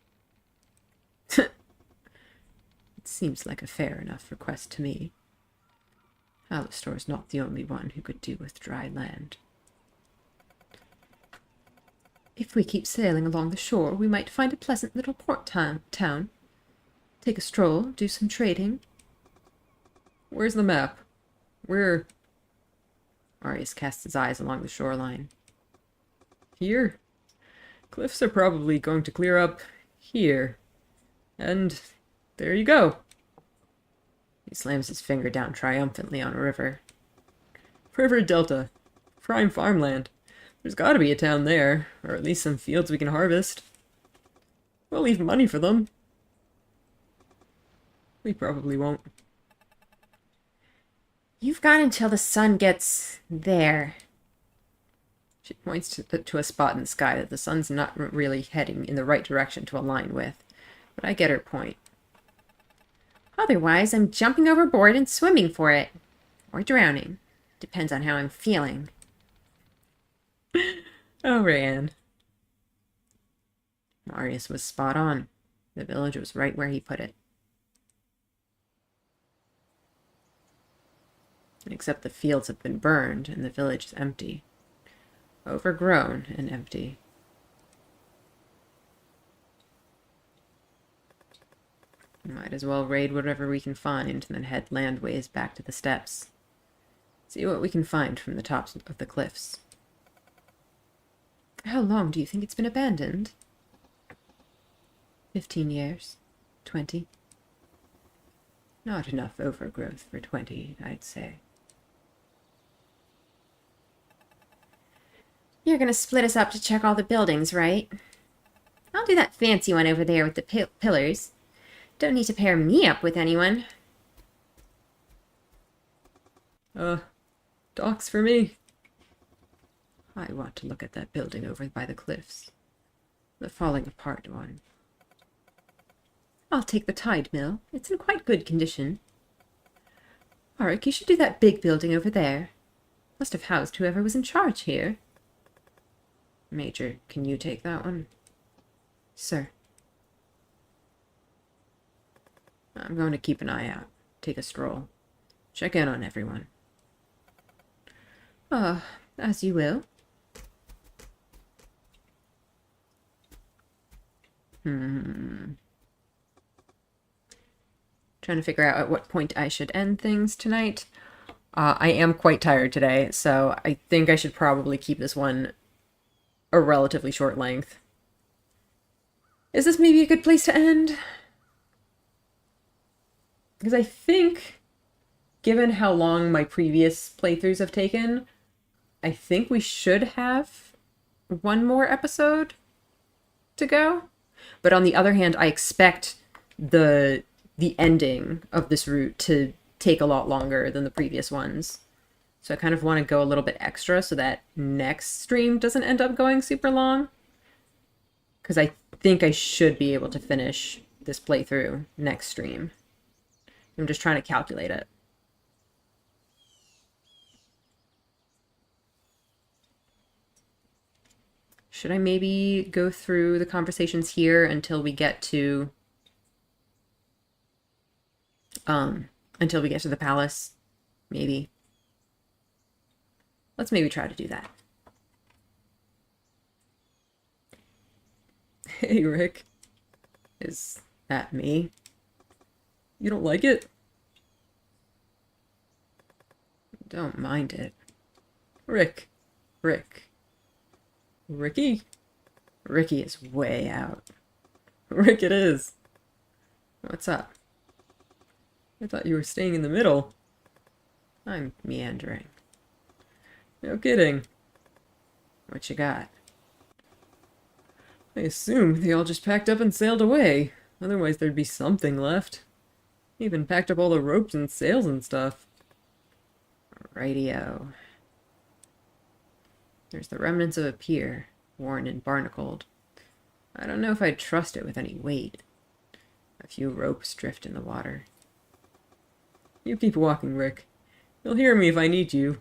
It seems like a fair enough request to me. Alistor's not the only one who could do with dry land. If we keep sailing along the shore, we might find a pleasant little port town. Take a stroll, do some trading.
Where's the map? Where?
Marius casts his eyes along the shoreline.
Here? Cliffs are probably going to clear up here. And there you go.
He slams his finger down triumphantly on a river.
River Delta. Prime farmland. There's gotta be a town there, or at least some fields we can harvest. We'll leave money for them. We probably won't.
You've got until the sun gets there. She points to a spot in the sky that the sun's not really heading in the right direction to align with, but I get her point. Otherwise, I'm jumping overboard and swimming for it. Or drowning. Depends on how I'm feeling.
Oh, Rayanne.
Marius was spot on. The village was right where he put it. Except the fields have been burned and the village is empty. Overgrown and empty. Might as well raid whatever we can find and then head landways back to the steppes. See what we can find from the tops of the cliffs. How long do you think it's been abandoned? 15 years. 20. Not enough overgrowth for 20, I'd say. You're gonna split us up to check all the buildings, right? I'll do that fancy one over there with the pillars. Don't need to pair me up with anyone.
Docks for me. I want to look at that building over by the cliffs. The falling apart one.
I'll take the tide mill. It's in quite good condition. Arik, you should do that big building over there. Must have housed whoever was in charge here.
Major, can you take that one?
Sir.
I'm going to keep an eye out. Take a stroll. Check in on everyone.
As you will.
Trying to figure out at what point I should end things tonight. I am quite tired today, so I think I should probably keep this one a relatively short length. Is this maybe a good place to end? Because I think, given how long my previous playthroughs have taken, I think we should have one more episode to go. But on the other hand, I expect the ending of this route to take a lot longer than the previous ones. So I kind of want to go a little bit extra so that next stream doesn't end up going super long. Because I think I should be able to finish this playthrough next stream. I'm just trying to calculate it. Should I maybe go through the conversations here until we get to the palace? Maybe. Let's maybe try to do that. Hey, Rick. Is that me? You don't like it? Don't mind it. Rick. Ricky? Ricky is way out. Rick it is. What's up? I thought you were staying in the middle. I'm meandering. No kidding. What you got? I assume they all just packed up and sailed away. Otherwise there'd be something left. Even packed up all the ropes and sails and stuff. Radio. There's the remnants of a pier, worn and barnacled. I don't know if I'd trust it with any weight. A few ropes drift in the water. You keep walking, Rick. You'll hear me if I need you.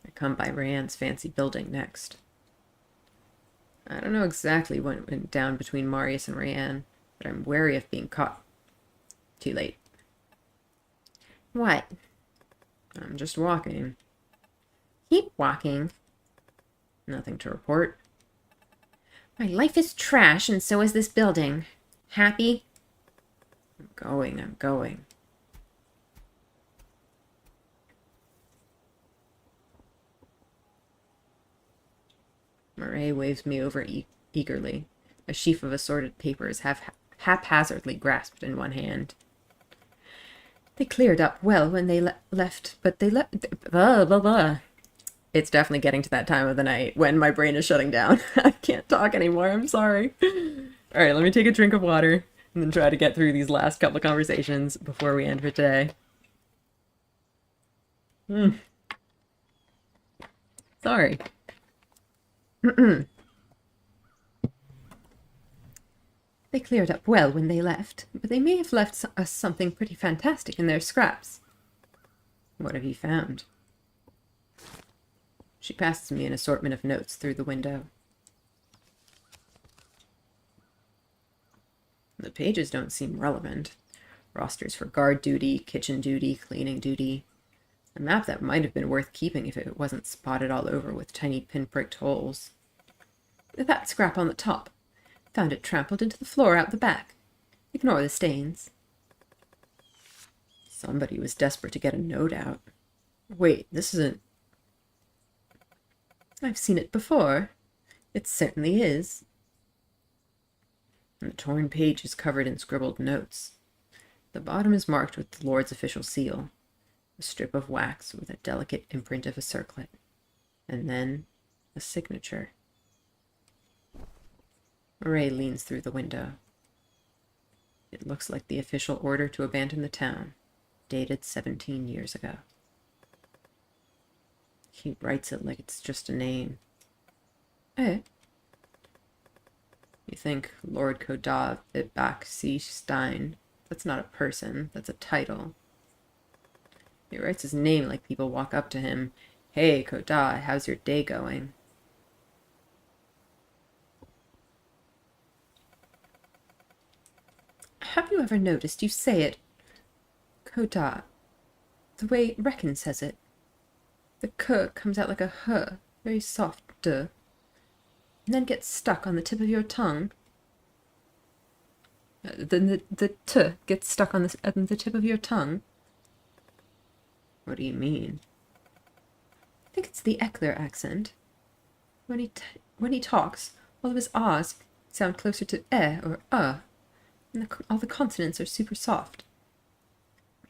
I come by Rayanne's fancy building next. I don't know exactly what went down between Marius and Rayanne, but I'm wary of being caught. Too late.
What?
I'm just walking.
Keep walking.
Nothing to report.
My life is trash, and so is this building. Happy?
I'm going. Murray waves me over eagerly, a sheaf of assorted papers haphazardly grasped in one hand.
They cleared up well when they left, but they left... Blah, blah, blah.
It's definitely getting to that time of the night when my brain is shutting down. I can't talk anymore, I'm sorry. Alright, let me take a drink of water and then try to get through these last couple of conversations before we end for today. Sorry.
They cleared up well when they left, but they may have left us something pretty fantastic in their scraps.
What have you found? She passes me an assortment of notes through the window. The pages don't seem relevant. Rosters for guard duty, kitchen duty, cleaning duty. A map that might have been worth keeping if it wasn't spotted all over with tiny pinpricked holes.
That scrap on the top. Found it trampled into the floor out the back. Ignore the stains.
Somebody was desperate to get a note out. Wait, this isn't...
I've seen it before. It certainly is.
And the torn page is covered in scribbled notes. The bottom is marked with the Lord's official seal, a strip of wax with a delicate imprint of a circlet. And then
A signature. Ray leans through the window. It looks like the official order to abandon the town, dated 17 years ago. He writes it like it's just a name. Eh? You think Lord Kodav Bitbak C. Stein. That's not a person, that's a title. He writes his name like people walk up to him. Hey, Kodav, how's your day going? Have you ever noticed you say it, Kodav, the way Reckon says it? The k comes out like a h, very soft d, and then gets stuck on the tip of your tongue. Then the t gets stuck on the tip of your tongue. What do you mean? I think it's the Eckler accent. When he talks, all of his r's sound closer to e or and all the consonants are super soft.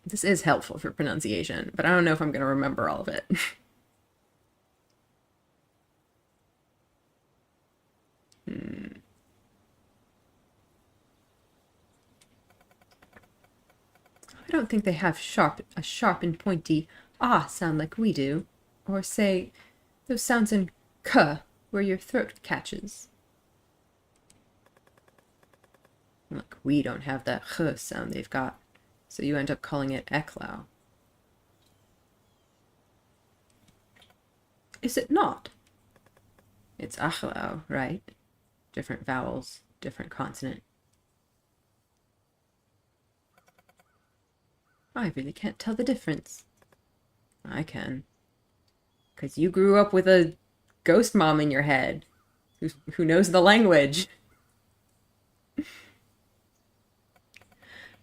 This is helpful for pronunciation, but I don't know if I'm going to remember all of it. I don't think they have a sharp and pointy sound like we do. Or say, those sounds in k, where your throat catches. Look, we don't have that ch sound they've got, so you end up calling it eklau. Is it not? It's achlau, right? Different vowels, different consonant. I really can't tell the difference. I can. 'Cause you grew up with a ghost mom in your head who knows the language.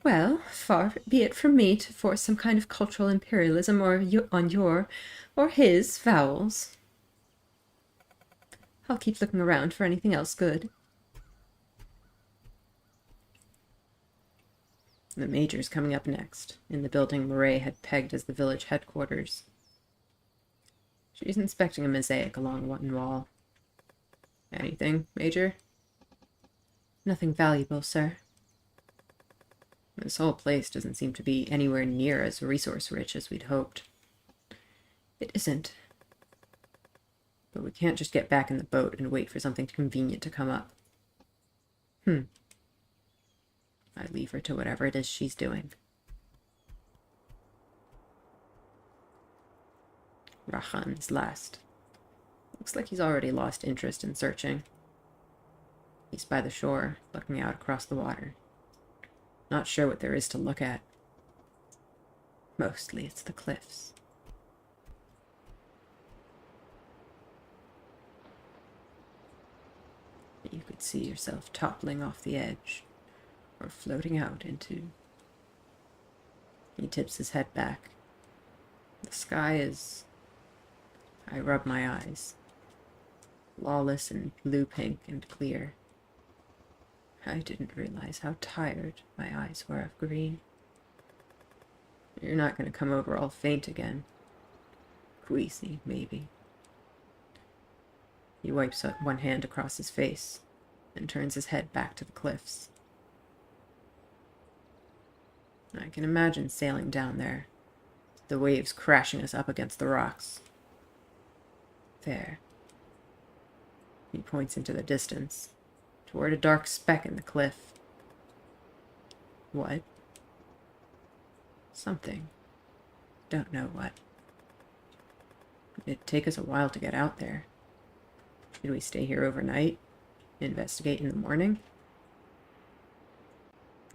Well, far be it from me to force some kind of cultural imperialism on your or his vowels. I'll keep looking around for anything else good. The Major's coming up next, in the building Murray had pegged as the village headquarters. She's inspecting a mosaic along one wall. Anything, Major? Nothing valuable, sir. This whole place doesn't seem to be anywhere near as resource-rich as we'd hoped. It isn't. But we can't just get back in the boat and wait for something convenient to come up. I leave her to whatever it is she's doing. Rachan is last. Looks like he's already lost interest in searching. He's by the shore, looking out across the water. Not sure what there is to look at. Mostly it's the cliffs. You could see yourself toppling off the edge, or floating out into... He tips his head back. The sky is... I rub my eyes. Lawless and blue-pink and clear. I didn't realize how tired my eyes were of green. You're not going to come over all faint again. Queasy, maybe. He wipes one hand across his face and turns his head back to the cliffs. I can imagine sailing down there, the waves crashing us up against the rocks. There. He points into the distance, toward a dark speck in the cliff. What? Something. Don't know what. It'd take us a while to get out there. Should we stay here overnight? Investigate in the morning?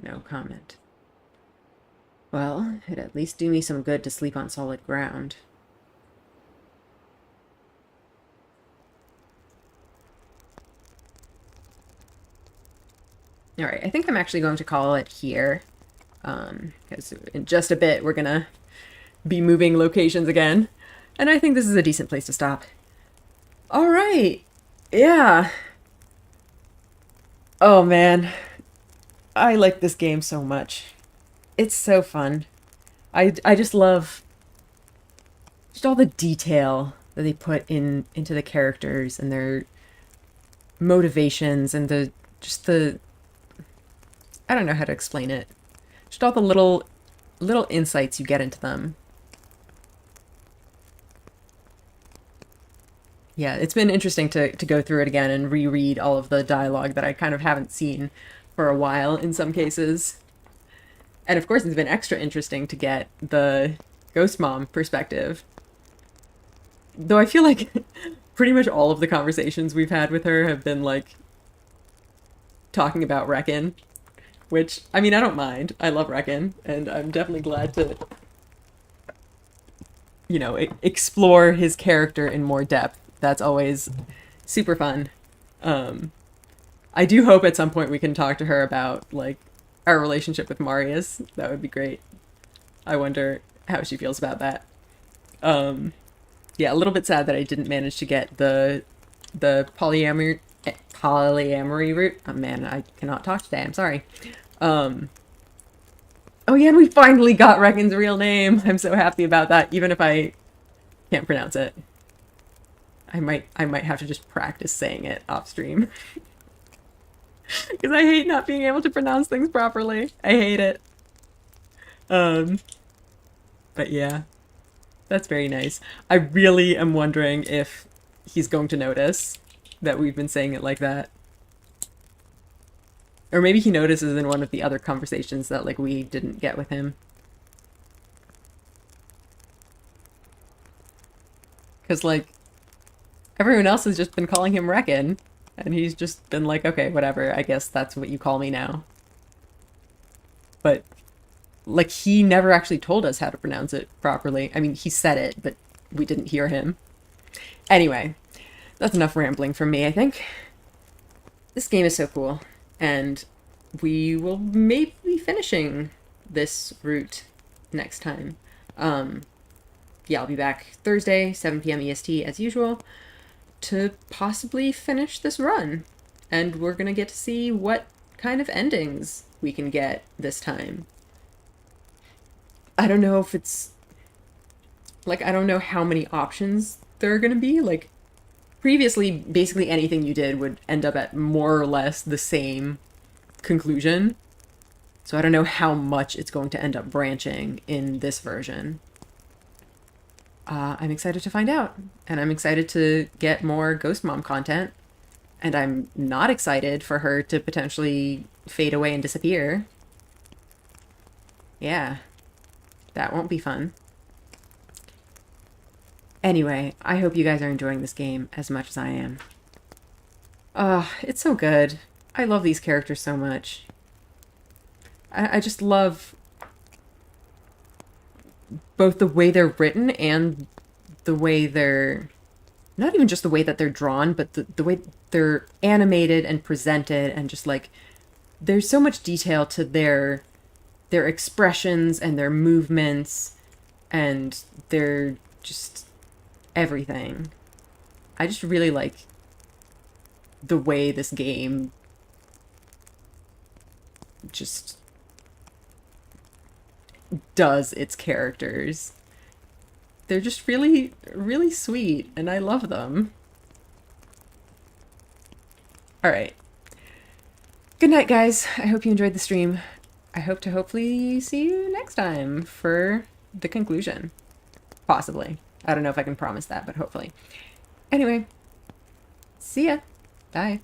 No comment. Well, it'd at least do me some good to sleep on solid ground. Alright, I think I'm actually going to call it here. Because in just a bit we're gonna be moving locations again. And I think this is a decent place to stop. Alright. Yeah. Oh man. I like this game so much. It's so fun. I just love just all the detail
that they put into the characters and their motivations and the I don't know how to explain it. Just all the little insights you get into them. Yeah, it's been interesting to go through it again and reread all of the dialogue that I kind of haven't seen for a while in some cases. And of course, it's been extra interesting to get the Ghost Mom perspective. Though I feel like pretty much all of the conversations we've had with her have been like talking about Reckon, which, I mean, I don't mind. I love Reckon, and I'm definitely glad to, you know, explore his character in more depth. That's always super fun. I do hope at some point we can talk to her about, like, our relationship with Marius. That would be great. I wonder how she feels about that. Yeah, a little bit sad that I didn't manage to get the polyamory route. Oh man, I cannot talk today. I'm sorry. Oh yeah, and we finally got Reckon's real name. I'm so happy about that, even if I can't pronounce it. I might have to just practice saying it off stream. Because I hate not being able to pronounce things properly. I hate it. But yeah. That's very nice. I really am wondering if he's going to notice that we've been saying it like that. Or maybe he notices in one of the other conversations that, like, we didn't get with him. Because, like, everyone else has just been calling him Reckon, and he's just been like, okay, whatever, I guess that's what you call me now. But, like, he never actually told us how to pronounce it properly. I mean, he said it, but we didn't hear him. Anyway, that's enough rambling from me, I think. This game is so cool, and we will maybe be finishing this route next time. Yeah, I'll be back Thursday, 7 p.m. EST as usual, to possibly finish this run. And we're gonna get to see what kind of endings we can get this time. I don't know if it's... like, I don't know how many options there are gonna be. Like, previously, basically anything you did would end up at more or less the same conclusion. So I don't know how much it's going to end up branching in this version. I'm excited to find out. And I'm excited to get more Ghost Mom content. And I'm not excited for her to potentially fade away and disappear. Yeah. That won't be fun. Anyway, I hope you guys are enjoying this game as much as I am. It's so good. I love these characters so much. I just love both the way they're written and the way they're... not even just the way that they're drawn, but the way they're animated and presented, and just like... there's so much detail to their expressions and their movements and their just everything. I just really like the way this game just does its characters. They're just really, really sweet, and I love them. Alright. Good night, guys. I hope you enjoyed the stream. I hope to hopefully see you next time for the conclusion. Possibly. I don't know if I can promise that, but hopefully. Anyway, see ya. Bye.